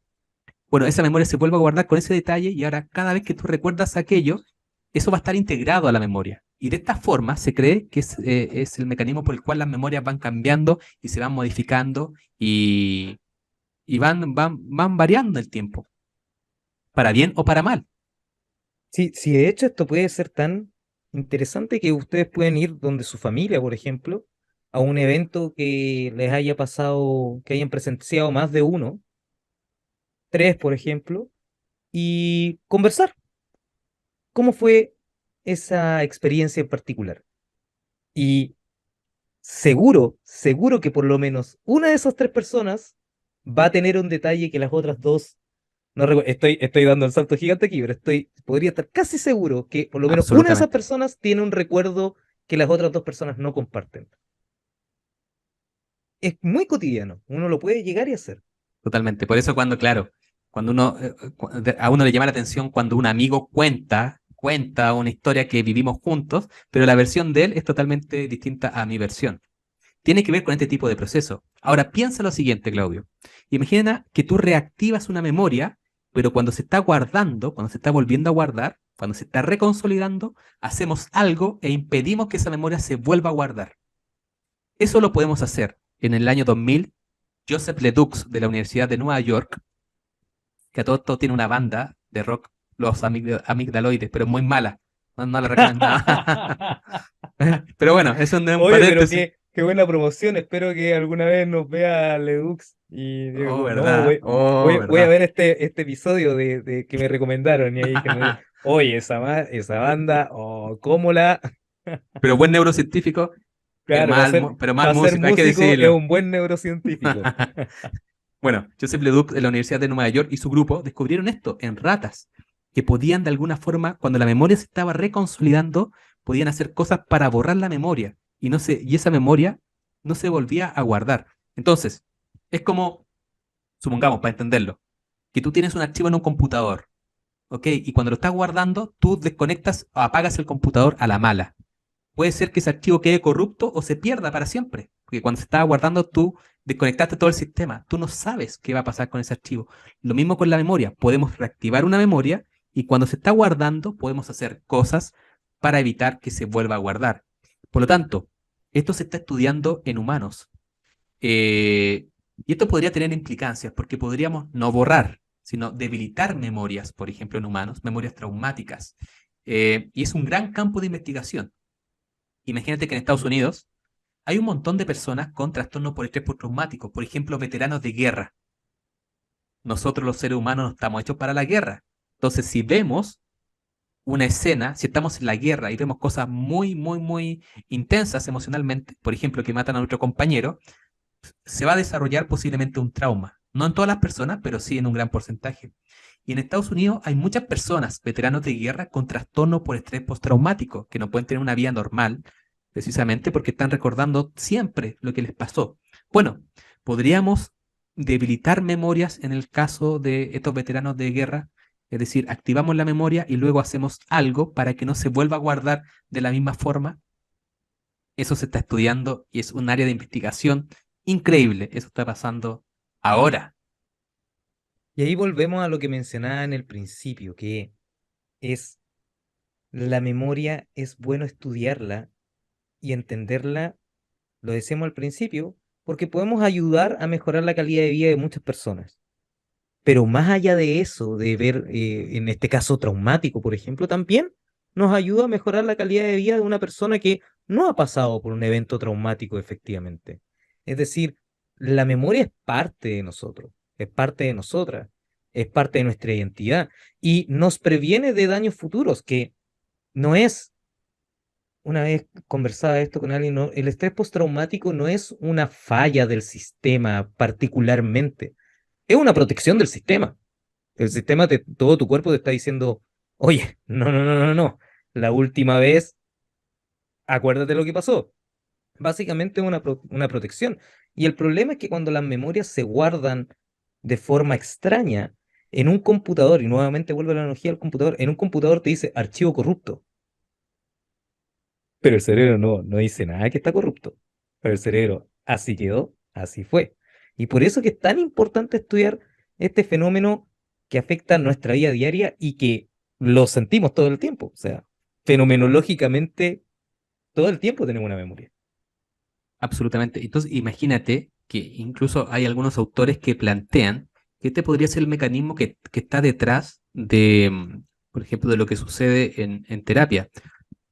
Bueno, esa memoria se vuelve a guardar con ese detalle y ahora cada vez que tú recuerdas aquello, eso va a estar integrado a la memoria. Y de esta forma se cree que es el mecanismo por el cual las memorias van cambiando y se van modificando y van variando el tiempo, para bien o para mal. Sí, sí, de hecho esto puede ser tan interesante que ustedes pueden ir donde su familia, por ejemplo, a un evento que les haya pasado, que hayan presenciado más de uno, tres, por ejemplo, y conversar. ¿Cómo fue esa experiencia en particular? Y seguro, seguro que por lo menos una de esas tres personas va a tener un detalle que las otras dos no estoy dando el salto gigante aquí, pero podría estar casi seguro que por lo menos una de esas Absolutamente, personas tiene un recuerdo que las otras dos personas no comparten. Es muy cotidiano, uno lo puede llegar y hacer. totalmente. Por eso cuando, claro, cuando a uno le llama la atención cuando un amigo cuenta una historia que vivimos juntos, pero la versión de él es totalmente distinta a mi versión. Tiene que ver con este tipo de proceso. Ahora, piensa lo siguiente, Claudio. Imagina que tú reactivas una memoria, pero cuando se está guardando, cuando se está volviendo a guardar, cuando se está reconsolidando, hacemos algo e impedimos que esa memoria se vuelva a guardar. Eso lo podemos hacer. En el año 2000, Joseph Ledoux de la Universidad de Nueva York, que a todo esto tiene una banda de rock, los Amigdaloides, pero muy mala. No la recomiendo. Pero bueno, es un Oye, pero paréntesis. qué buena promoción. Espero que alguna vez nos vea Ledux y diga Oh, como, no, ¿verdad? Oh, voy a ¿verdad? ver este episodio de que me recomendaron. Y ahí que me oye, esa banda, o cómo la. Pero buen neurocientífico, Claro, pero mal para ser músico, hay que músico es decirlo. un buen neurocientífico. Bueno, Joseph Leduc de la Universidad de Nueva York y su grupo descubrieron esto en ratas, que podían de alguna forma, cuando la memoria se estaba reconsolidando, podían hacer cosas para borrar la memoria y esa memoria no se volvía a guardar. Entonces, es como, supongamos, para entenderlo, que tú tienes un archivo en un computador, ¿ok? Y cuando lo estás guardando, tú desconectas o apagas el computador a la mala. Puede ser que ese archivo quede corrupto o se pierda para siempre. Porque cuando se estaba guardando, tú desconectaste todo el sistema. Tú no sabes qué va a pasar con ese archivo. Lo mismo con la memoria. Podemos reactivar una memoria y cuando se está guardando, podemos hacer cosas para evitar que se vuelva a guardar. Por lo tanto, esto se está estudiando en humanos. Eh, y esto podría tener implicancias porque podríamos no borrar, sino debilitar memorias, por ejemplo, en humanos, memorias traumáticas. Y es un gran campo de investigación. Imagínate que en Estados Unidos hay un montón de personas con trastorno por estrés postraumático, por ejemplo, veteranos de guerra. Nosotros los seres humanos no estamos hechos para la guerra. Entonces, si vemos una escena, si estamos en la guerra y vemos cosas muy intensas emocionalmente, por ejemplo, que matan a nuestro compañero, se va a desarrollar posiblemente un trauma. No en todas las personas, pero sí en un gran porcentaje. Y en Estados Unidos hay muchas personas, veteranos de guerra, con trastorno por estrés postraumático, que no pueden tener una vida normal, precisamente porque están recordando siempre lo que les pasó. Bueno, podríamos debilitar memorias en el caso de estos veteranos de guerra Es decir, activamos la memoria y luego hacemos algo para que no se vuelva a guardar de la misma forma. Eso se está estudiando y es un área de investigación increíble. Eso está pasando ahora. Y ahí volvemos a lo que mencionaba en el principio, que es la memoria, es bueno estudiarla y entenderla, lo decíamos al principio, porque podemos ayudar a mejorar la calidad de vida de muchas personas. Pero más allá de eso, de ver, en este caso traumático, por ejemplo, también nos ayuda a mejorar la calidad de vida de una persona que no ha pasado por un evento traumático efectivamente. Es decir, la memoria es parte de nosotros, es parte de nosotras, es parte de nuestra identidad y nos previene de daños futuros, que no es, una vez conversaba esto con alguien, el estrés postraumático no es una falla del sistema particularmente, es una protección del sistema. El sistema, todo tu cuerpo te está diciendo, oye, no, no, no, no, no, la última vez, acuérdate lo que pasó. Básicamente una protección. Y el problema es que cuando las memorias se guardan de forma extraña en un computador, y nuevamente vuelve la analogía al computador, en un computador te dice archivo corrupto, pero el cerebro no dice nada que está corrupto. Pero el cerebro, así quedó, así fue. Y por eso que es tan importante estudiar este fenómeno que afecta nuestra vida diaria y que lo sentimos todo el tiempo. O sea, fenomenológicamente, todo el tiempo tenemos una memoria. Absolutamente. Entonces, imagínate que incluso hay algunos autores que plantean que este podría ser el mecanismo que está detrás de, por ejemplo, de lo que sucede en terapia.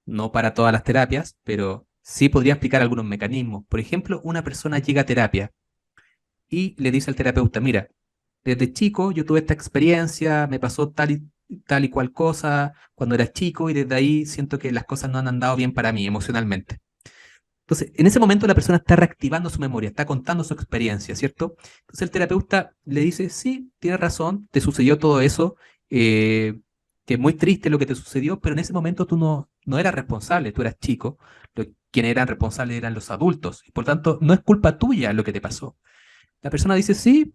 No para todas las terapias, pero sí podría explicar algunos mecanismos. Por ejemplo, una persona llega a terapia y le dice al terapeuta, mira, desde chico yo tuve esta experiencia, me pasó tal y cual cosa cuando era chico y desde ahí siento que las cosas no han andado bien para mí emocionalmente. Entonces, en ese momento la persona está reactivando su memoria, está contando su experiencia, ¿cierto? Entonces el terapeuta le dice, sí, tienes razón, te sucedió todo eso, eh, que es muy triste lo que te sucedió, pero en ese momento tú no eras responsable, tú eras chico, quienes eran responsables eran los adultos, y por tanto no es culpa tuya lo que te pasó. La persona dice, sí,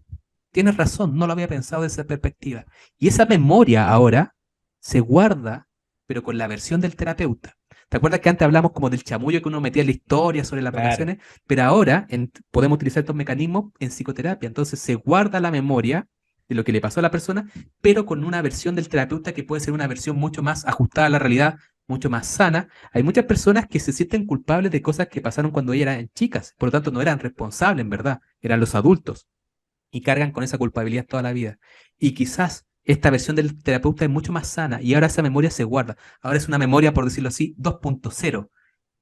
tienes razón, no lo había pensado desde esa perspectiva. Y esa memoria ahora se guarda, pero con la versión del terapeuta. ¿Te acuerdas que antes hablamos como del chamullo que uno metía en la historia sobre las Claro. vacaciones? Pero ahora podemos utilizar estos mecanismos en psicoterapia. Entonces se guarda la memoria de lo que le pasó a la persona, pero con una versión del terapeuta que puede ser una versión mucho más ajustada a la realidad, mucho más sana. Hay muchas personas que se sienten culpables de cosas que pasaron cuando ellas eran chicas, por lo tanto no eran responsables en verdad, eran los adultos y cargan con esa culpabilidad toda la vida. Y quizás esta versión del terapeuta es mucho más sana y ahora esa memoria se guarda. Ahora es una memoria, por decirlo así, 2.0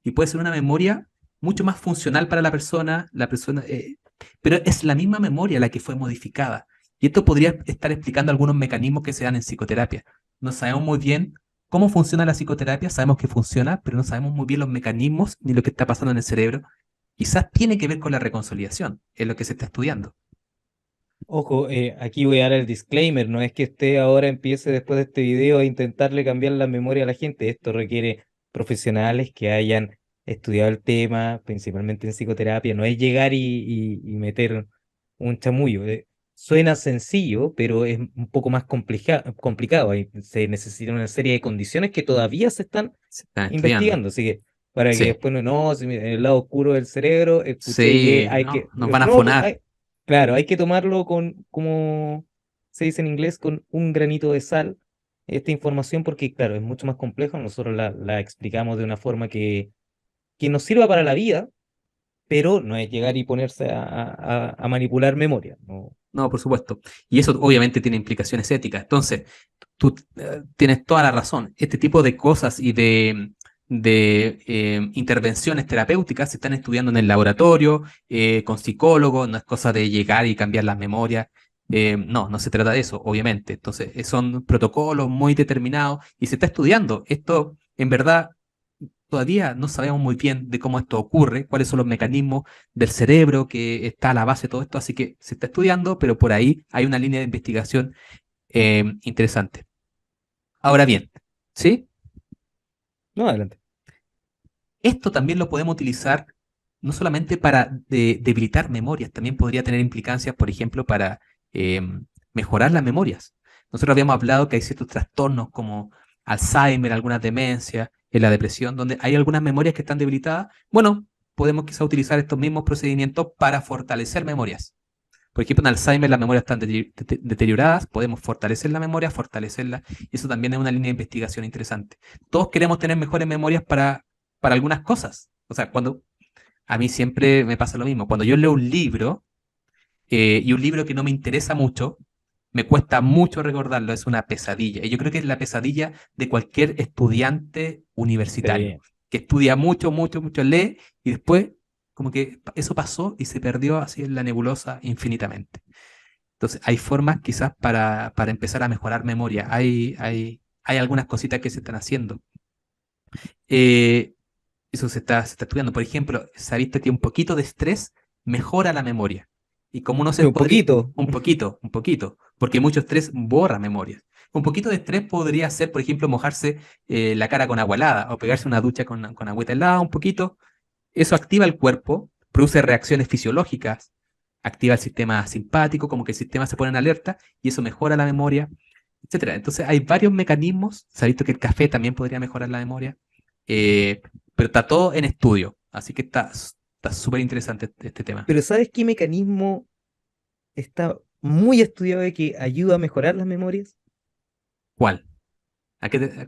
y puede ser una memoria mucho más funcional para la persona, pero es la misma memoria la que fue modificada. Y esto podría estar explicando algunos mecanismos que se dan en psicoterapia. No sabemos muy bien cómo funciona la psicoterapia, sabemos que funciona, pero no sabemos muy bien los mecanismos ni lo que está pasando en el cerebro. Quizás tiene que ver con la reconciliación, es lo que se está estudiando. Ojo, aquí voy a dar el disclaimer, no es que usted ahora empiece después de este video a intentarle cambiar la memoria a la gente, esto requiere profesionales que hayan estudiado el tema, principalmente en psicoterapia, no es llegar y meter un chamullo. Suena sencillo, pero es un poco más complicado, se necesitan una serie de condiciones que todavía se están Se están estudiando. investigando, así que para que Sí, después no, si en el lado oscuro del cerebro, escuché que sí, hay no, que, nos van a no, funar. claro, hay que tomarlo con, como se dice en inglés, con un granito de sal, esta información, porque claro, es mucho más complejo, nosotros la explicamos de una forma que nos sirva para la vida, pero no es llegar y ponerse a manipular memoria, no. No, por supuesto. Y eso obviamente tiene implicaciones éticas. Entonces, tú tienes toda la razón. Este tipo de cosas y de intervenciones terapéuticas se están estudiando en el laboratorio, con psicólogos, no es cosa de llegar y cambiar las memorias. No se trata de eso, obviamente. Entonces, son protocolos muy determinados y se está estudiando. Esto, en verdad, todavía no sabemos muy bien de cómo esto ocurre, cuáles son los mecanismos del cerebro que está a la base de todo esto, así que se está estudiando, pero por ahí hay una línea de investigación interesante. Ahora bien, ¿sí? No, adelante. Esto también lo podemos utilizar no solamente para debilitar memorias, también podría tener implicancias, por ejemplo, para eh, mejorar las memorias. Nosotros habíamos hablado que hay ciertos trastornos como Alzheimer, algunas demencias, en la depresión, donde hay algunas memorias que están debilitadas. Bueno, podemos quizá utilizar estos mismos procedimientos para fortalecer memorias. Por ejemplo, en Alzheimer las memorias están deterioradas, podemos fortalecer la memoria, fortalecerla, y eso también es una línea de investigación interesante. Todos queremos tener mejores memorias para algunas cosas. O sea, cuando a mí siempre me pasa lo mismo, cuando yo leo un libro y un libro que no me interesa mucho, me cuesta mucho recordarlo, es una pesadilla. Y yo creo que es la pesadilla de cualquier estudiante universitario, Sí. que estudia mucho, mucho, mucho, lee y después como que eso pasó y se perdió así en la nebulosa infinitamente. Entonces, hay formas quizás para empezar a mejorar memoria. Hay algunas cositas que se están haciendo. Eh, Eso se está estudiando. Por ejemplo, se ha visto que un poquito de estrés mejora la memoria. Y como uno se Un podría, poquito. un poquito, porque mucho estrés borra memorias. Un poquito de estrés podría ser, por ejemplo, mojarse la cara con agua helada o pegarse una ducha con agüita helada un poquito. Eso activa el cuerpo, produce reacciones fisiológicas, activa el sistema simpático, como que el sistema se pone en alerta y eso mejora la memoria, etcétera. Entonces hay varios mecanismos. Se ha visto que el café también podría mejorar la memoria, eh, pero está todo en estudio. Así que está súper interesante este tema. Pero ¿sabes qué mecanismo está muy estudiado y que ayuda a mejorar las memorias? ¿Cuál?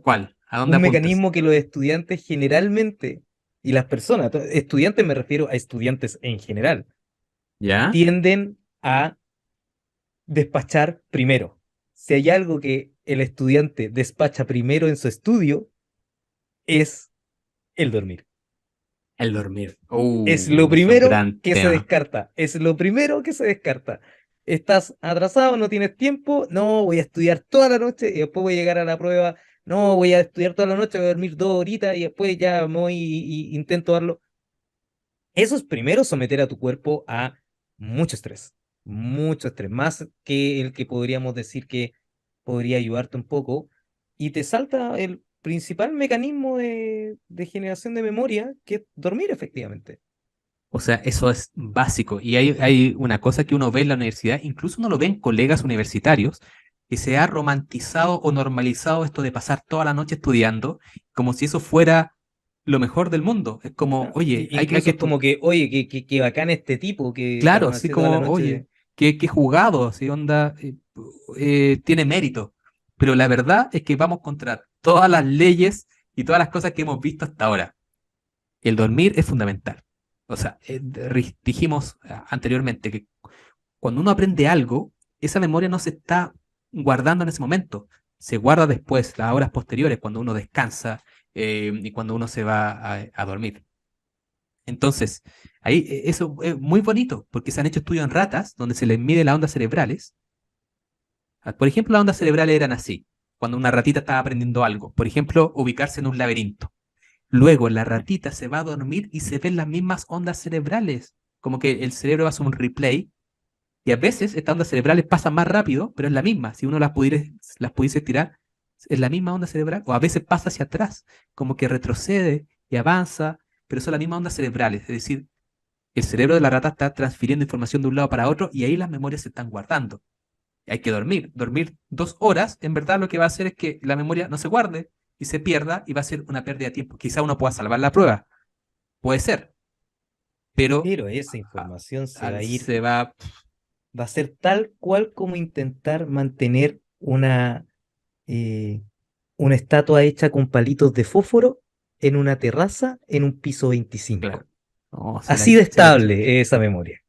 ¿Cuál? ¿A dónde Un apuntas? mecanismo que los estudiantes generalmente, y las personas, estudiantes me refiero a estudiantes en general, ¿Ya? tienden a despachar primero. Si hay algo que el estudiante despacha primero en su estudio, es el dormir. El dormir. Es lo Es un primero gran que se tema. descarta. Es lo primero que se descarta. Estás atrasado, no tienes tiempo. No, voy a estudiar toda la noche y después voy a llegar a la prueba. No, voy a estudiar toda la noche, voy a dormir 2 horitas y después ya me voy y intento darlo. Eso es primero someter a tu cuerpo a mucho estrés, más que el que podríamos decir que podría ayudarte un poco, y te salta el principal mecanismo de generación de memoria, que es dormir efectivamente. O sea, eso es básico. Y hay una cosa que uno ve en la universidad, incluso uno lo ve en colegas universitarios, que se ha romantizado o normalizado esto de pasar toda la noche estudiando, como si eso fuera lo mejor del mundo. Es como, Ah, oye, hay incluso que es como que, oye, qué bacán este tipo que claro, así permaneció toda la como, noche. oye, qué jugado, así onda, tiene mérito. Pero la verdad es que vamos contra todas las leyes y todas las cosas que hemos visto hasta ahora. El dormir es fundamental. O sea, dijimos anteriormente que cuando uno aprende algo, esa memoria no se está guardando en ese momento, se guarda después, las horas posteriores, cuando uno descansa y cuando uno se va a dormir. Entonces, ahí eso es muy bonito, porque se han hecho estudios en ratas donde se les mide las ondas cerebrales. Por ejemplo, las ondas cerebrales eran así, cuando una ratita estaba aprendiendo algo, por ejemplo, ubicarse en un laberinto. Luego la ratita se va a dormir y se ven las mismas ondas cerebrales, como que el cerebro hace un replay y a veces estas ondas cerebrales pasan más rápido, pero es la misma. Si uno las pudiese estirar, es la misma onda cerebral. O a veces pasa hacia atrás, como que retrocede y avanza, pero son las mismas ondas cerebrales. Es decir, el cerebro de la rata está transfiriendo información de un lado para otro y ahí las memorias se están guardando. Hay que dormir. Dormir 2 horas, en verdad lo que va a hacer es que la memoria no se guarde y se pierda y va a ser una pérdida de tiempo. Quizá uno pueda salvar la prueba, puede ser, pero Pero esa información se va a ir, se va. va a ser tal cual como intentar mantener eh, una estatua hecha con palitos de fósforo en una terraza en un piso 25. Claro. No, Así de estable es esa memoria.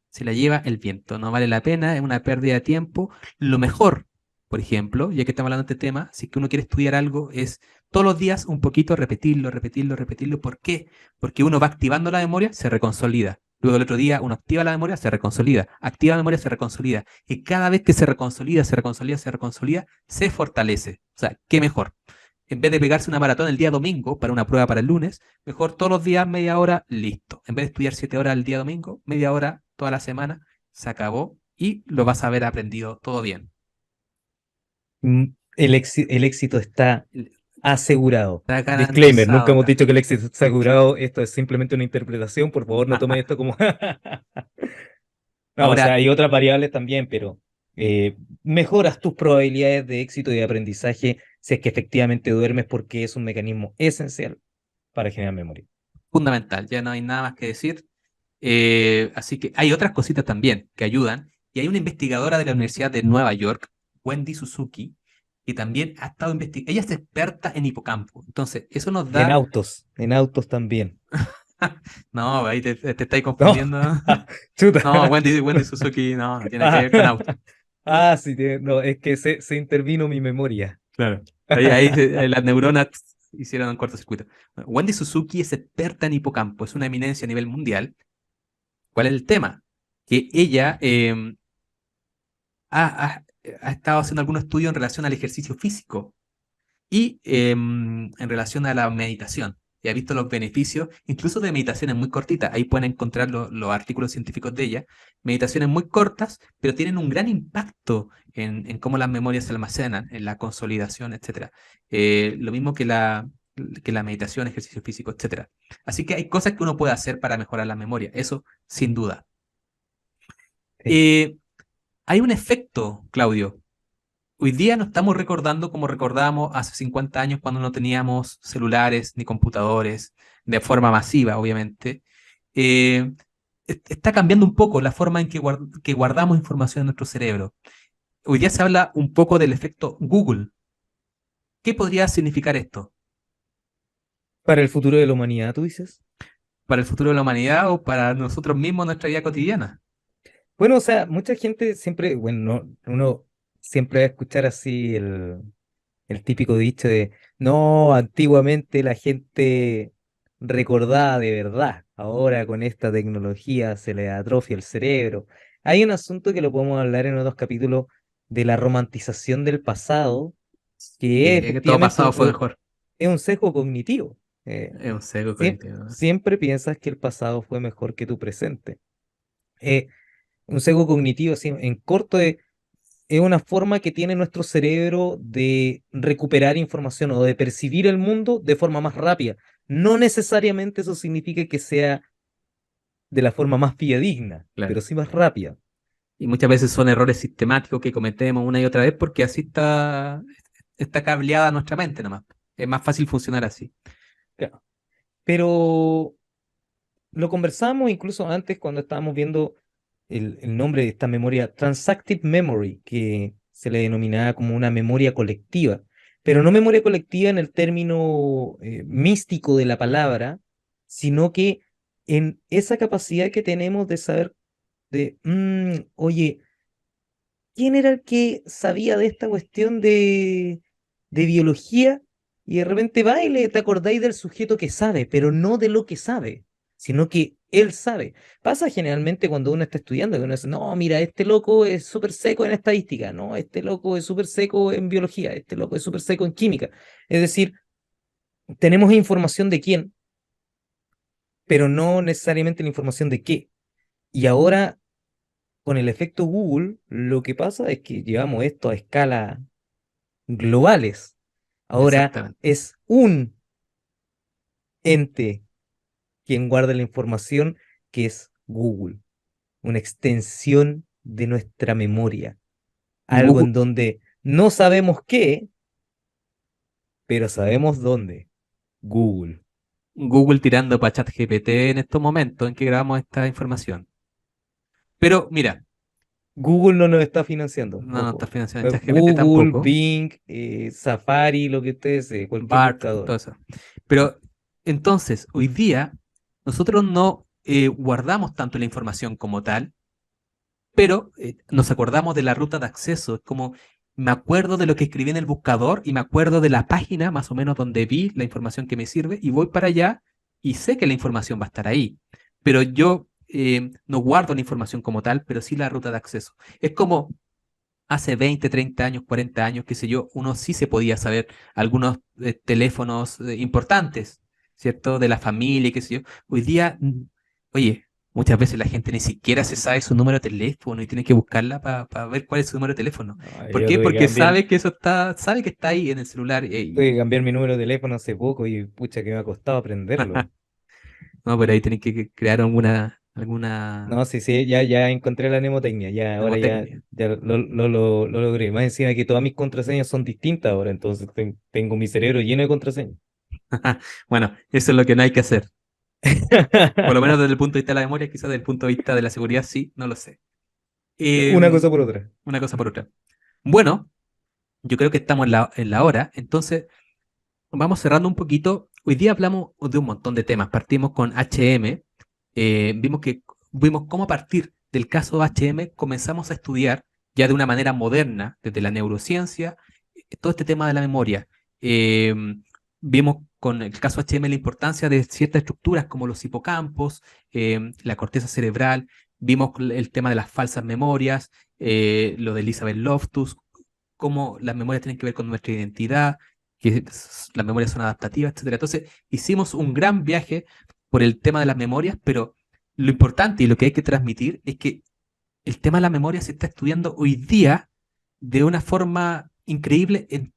se la lleva el viento, no vale la pena, es una pérdida de tiempo. Lo mejor, por ejemplo, ya que estamos hablando de este tema, si es que uno quiere estudiar algo, es todos los días un poquito repetirlo, repetirlo, repetirlo. ¿Por qué? Porque uno va activando la memoria, se reconsolida. Luego el otro día uno activa la memoria, se reconsolida. Activa la memoria, se reconsolida. Y cada vez que se reconsolida, se reconsolida, se reconsolida, se fortalece. O sea, ¿qué mejor? En vez de pegarse una maratón el día domingo para una prueba para el lunes, mejor todos los días media hora, listo. En vez de estudiar 7 horas el día domingo, media hora toda la semana, se acabó y lo vas a haber aprendido todo bien. El éxito está asegurado. Está Disclaimer, nunca garantizado hemos acá. dicho que el éxito está asegurado. Esto es simplemente una interpretación. Por favor, no tome esto como... No, o sea, Ahora, hay otras variables también, pero... mejoras tus probabilidades de éxito y de aprendizaje si es que efectivamente duermes porque es un mecanismo esencial para generar memoria. Fundamental, ya no hay nada más que decir. Así que hay otras cositas también que ayudan. Y hay una investigadora de la Universidad de Nueva York, Wendy Suzuki, que también ha estado investigando. Ella es experta en hipocampo. Entonces, eso nos Y da. en autos también. No, ahí te estáis No, confundiendo. No, chuta. Wendy Suzuki no tiene que ver con auto. Sí, no, es que se intervino mi memoria. Claro. Las neuronas hicieron un cortocircuito. Bueno, Wendy Suzuki es experta en hipocampo, es una eminencia a nivel mundial. ¿Cuál es el tema? Que ella ha estado haciendo algún estudio en relación al ejercicio físico y en relación a la meditación. Y ha visto los beneficios, incluso de meditaciones muy cortitas. Ahí pueden encontrar los artículos científicos de ella. Meditaciones muy cortas, pero tienen un gran impacto en cómo las memorias se almacenan, en la consolidación, etcétera. Lo mismo que la meditación, ejercicio físico, etcétera. Así que hay cosas que uno puede hacer para mejorar la memoria, eso sin duda. Sí. Eh, Hay un efecto, Claudio. Hoy día no estamos recordando como recordábamos hace 50 años cuando no teníamos celulares ni computadores, de forma masiva, obviamente. Eh, Está cambiando un poco la forma en que guardamos información en nuestro cerebro. Hoy día se habla un poco del efecto Google. ¿Qué podría significar esto Para el futuro de la humanidad, tú dices. para el futuro de la humanidad o para nosotros mismos en nuestra vida cotidiana? Bueno, o sea, mucha gente siempre, bueno, uno siempre va a escuchar así el típico dicho de, no, antiguamente la gente recordaba de verdad, ahora con esta tecnología se le atrofia el cerebro. Hay un asunto que lo podemos hablar en otros capítulos de la romantización del pasado, que es Que todo efectivamente pasado fue mejor. es un sesgo cognitivo. Es un sesgo cognitivo, ¿no? Siempre piensas que el pasado fue mejor que tu presente. Eh, un sesgo cognitivo, así, en corto, es una forma que tiene nuestro cerebro de recuperar información o de percibir el mundo de forma más rápida. No necesariamente eso significa que sea de la forma más fidedigna, Claro. pero sí más rápida. Y muchas veces son errores sistemáticos que cometemos una y otra vez porque así está cableada nuestra mente nomás. Es más fácil funcionar así. Claro. Pero lo conversamos incluso antes cuando estábamos viendo el nombre de esta memoria, Transactive Memory, que se le denominaba como una memoria colectiva, pero no memoria colectiva en el término místico de la palabra, sino que en esa capacidad que tenemos de saber de, oye, ¿quién era el que sabía de esta cuestión de biología? Y de repente va y te acordáis del sujeto que sabe, pero no de lo que sabe, sino que él sabe. Pasa generalmente cuando uno está estudiando, que uno dice, no, mira, este loco es súper seco en estadística, no, este loco es súper seco en biología, este loco es súper seco en química. Es decir, tenemos información de quién, pero no necesariamente la información de qué. Y ahora, con el efecto Google, lo que pasa es que llevamos esto a escala globales. Ahora Exactamente. es un ente quien guarda la información que es Google, una extensión de nuestra memoria, algo Google, en donde no sabemos qué, pero sabemos dónde. Google. Google tirando para ChatGPT en estos momentos en que grabamos esta información. Pero mira, Google no nos está financiando, no nos está ojo. financiando ChatGPT Google, tampoco. Bing, Safari, lo que ustedes, cualquier BART, todo buscador. eso. Pero entonces, hoy día, nosotros no guardamos tanto la información como tal, pero nos acordamos de la ruta de acceso. Es como, me acuerdo de lo que escribí en el buscador y me acuerdo de la página más o menos donde vi la información que me sirve y voy para allá y sé que la información va a estar ahí. Pero yo no guardo la información como tal, pero sí la ruta de acceso. Es como hace 20, 30 años, 40 años, qué sé yo, uno sí se podía saber algunos teléfonos importantes, ¿cierto? De la familia, qué sé yo. Hoy día, oye, muchas veces la gente ni siquiera se sabe su número de teléfono y tiene que buscarla para ver cuál es su número de teléfono. No, ¿Por yo qué? Porque sabe que eso está, sabe que está ahí en el celular. tuve que cambiar mi número de teléfono hace poco y pucha que me ha costado aprenderlo. No, pero ahí tienen que crear ¿Alguna No, sí, sí, ya encontré la mnemotecnia, ya ahora mnemotecnia? ya lo logré. Más encima que todas mis contraseñas son distintas ahora, entonces tengo mi cerebro lleno de contraseñas. Bueno, eso es lo que no hay que hacer. Por lo menos desde el punto de vista de la memoria, quizás desde el punto de vista de la seguridad, sí, no lo sé. Una cosa Em, por otra. una cosa por otra. Bueno, yo creo que estamos en la hora, entonces vamos cerrando un poquito. Hoy día hablamos de un montón de temas. Partimos con HM, vimos cómo a partir del caso HM comenzamos a estudiar ya de una manera moderna, desde la neurociencia, todo este tema de la memoria. Eh, Vimos con el caso HM la importancia de ciertas estructuras como los hipocampos, la corteza cerebral, vimos el tema de las falsas memorias, lo de Elizabeth Loftus, cómo las memorias tienen que ver con nuestra identidad, que las memorias son adaptativas, etcétera. Entonces, hicimos un gran viaje por el tema de las memorias, pero lo importante y lo que hay que transmitir es que el tema de la memoria se está estudiando hoy día de una forma increíble en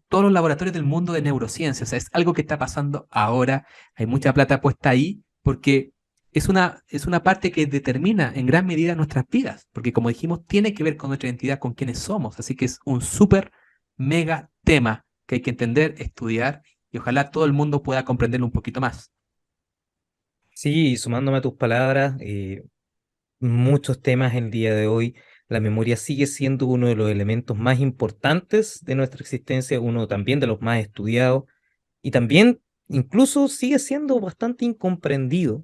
todos los laboratorios del mundo de neurociencia. O sea, es algo que está pasando ahora. Hay mucha plata puesta ahí porque es una parte que determina en gran medida nuestras vidas. Porque como dijimos, tiene que ver con nuestra identidad, con quiénes somos. Así que es un súper mega tema que hay que entender, estudiar y ojalá todo el mundo pueda comprenderlo un poquito más. Sí, y sumándome a tus palabras, muchos temas el día de hoy. La memoria sigue siendo uno de los elementos más importantes de nuestra existencia, uno también de los más estudiados, y también incluso sigue siendo bastante incomprendido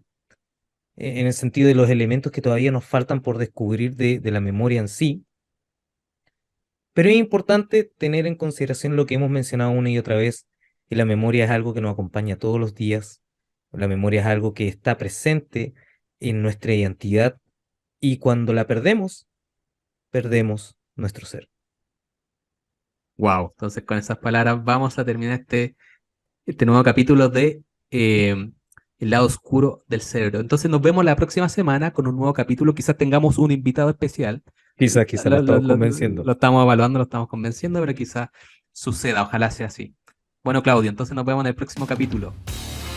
en el sentido de los elementos que todavía nos faltan por descubrir de la memoria en sí. Pero es importante tener en consideración lo que hemos mencionado una y otra vez, que la memoria es algo que nos acompaña todos los días, la memoria es algo que está presente en nuestra identidad y cuando la perdemos, perdemos nuestro ser. Wow. Entonces, con esas palabras vamos a terminar este nuevo capítulo de El lado oscuro del cerebro. Entonces nos vemos la próxima semana con un nuevo capítulo. Quizás tengamos un invitado especial. Quizás lo estamos convenciendo. Lo estamos evaluando, lo estamos convenciendo, pero quizás suceda. Ojalá sea así. Bueno, Claudio, entonces nos vemos en el próximo capítulo.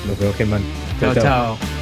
Nos vemos, Germán. Chao, Chao, chao. chao.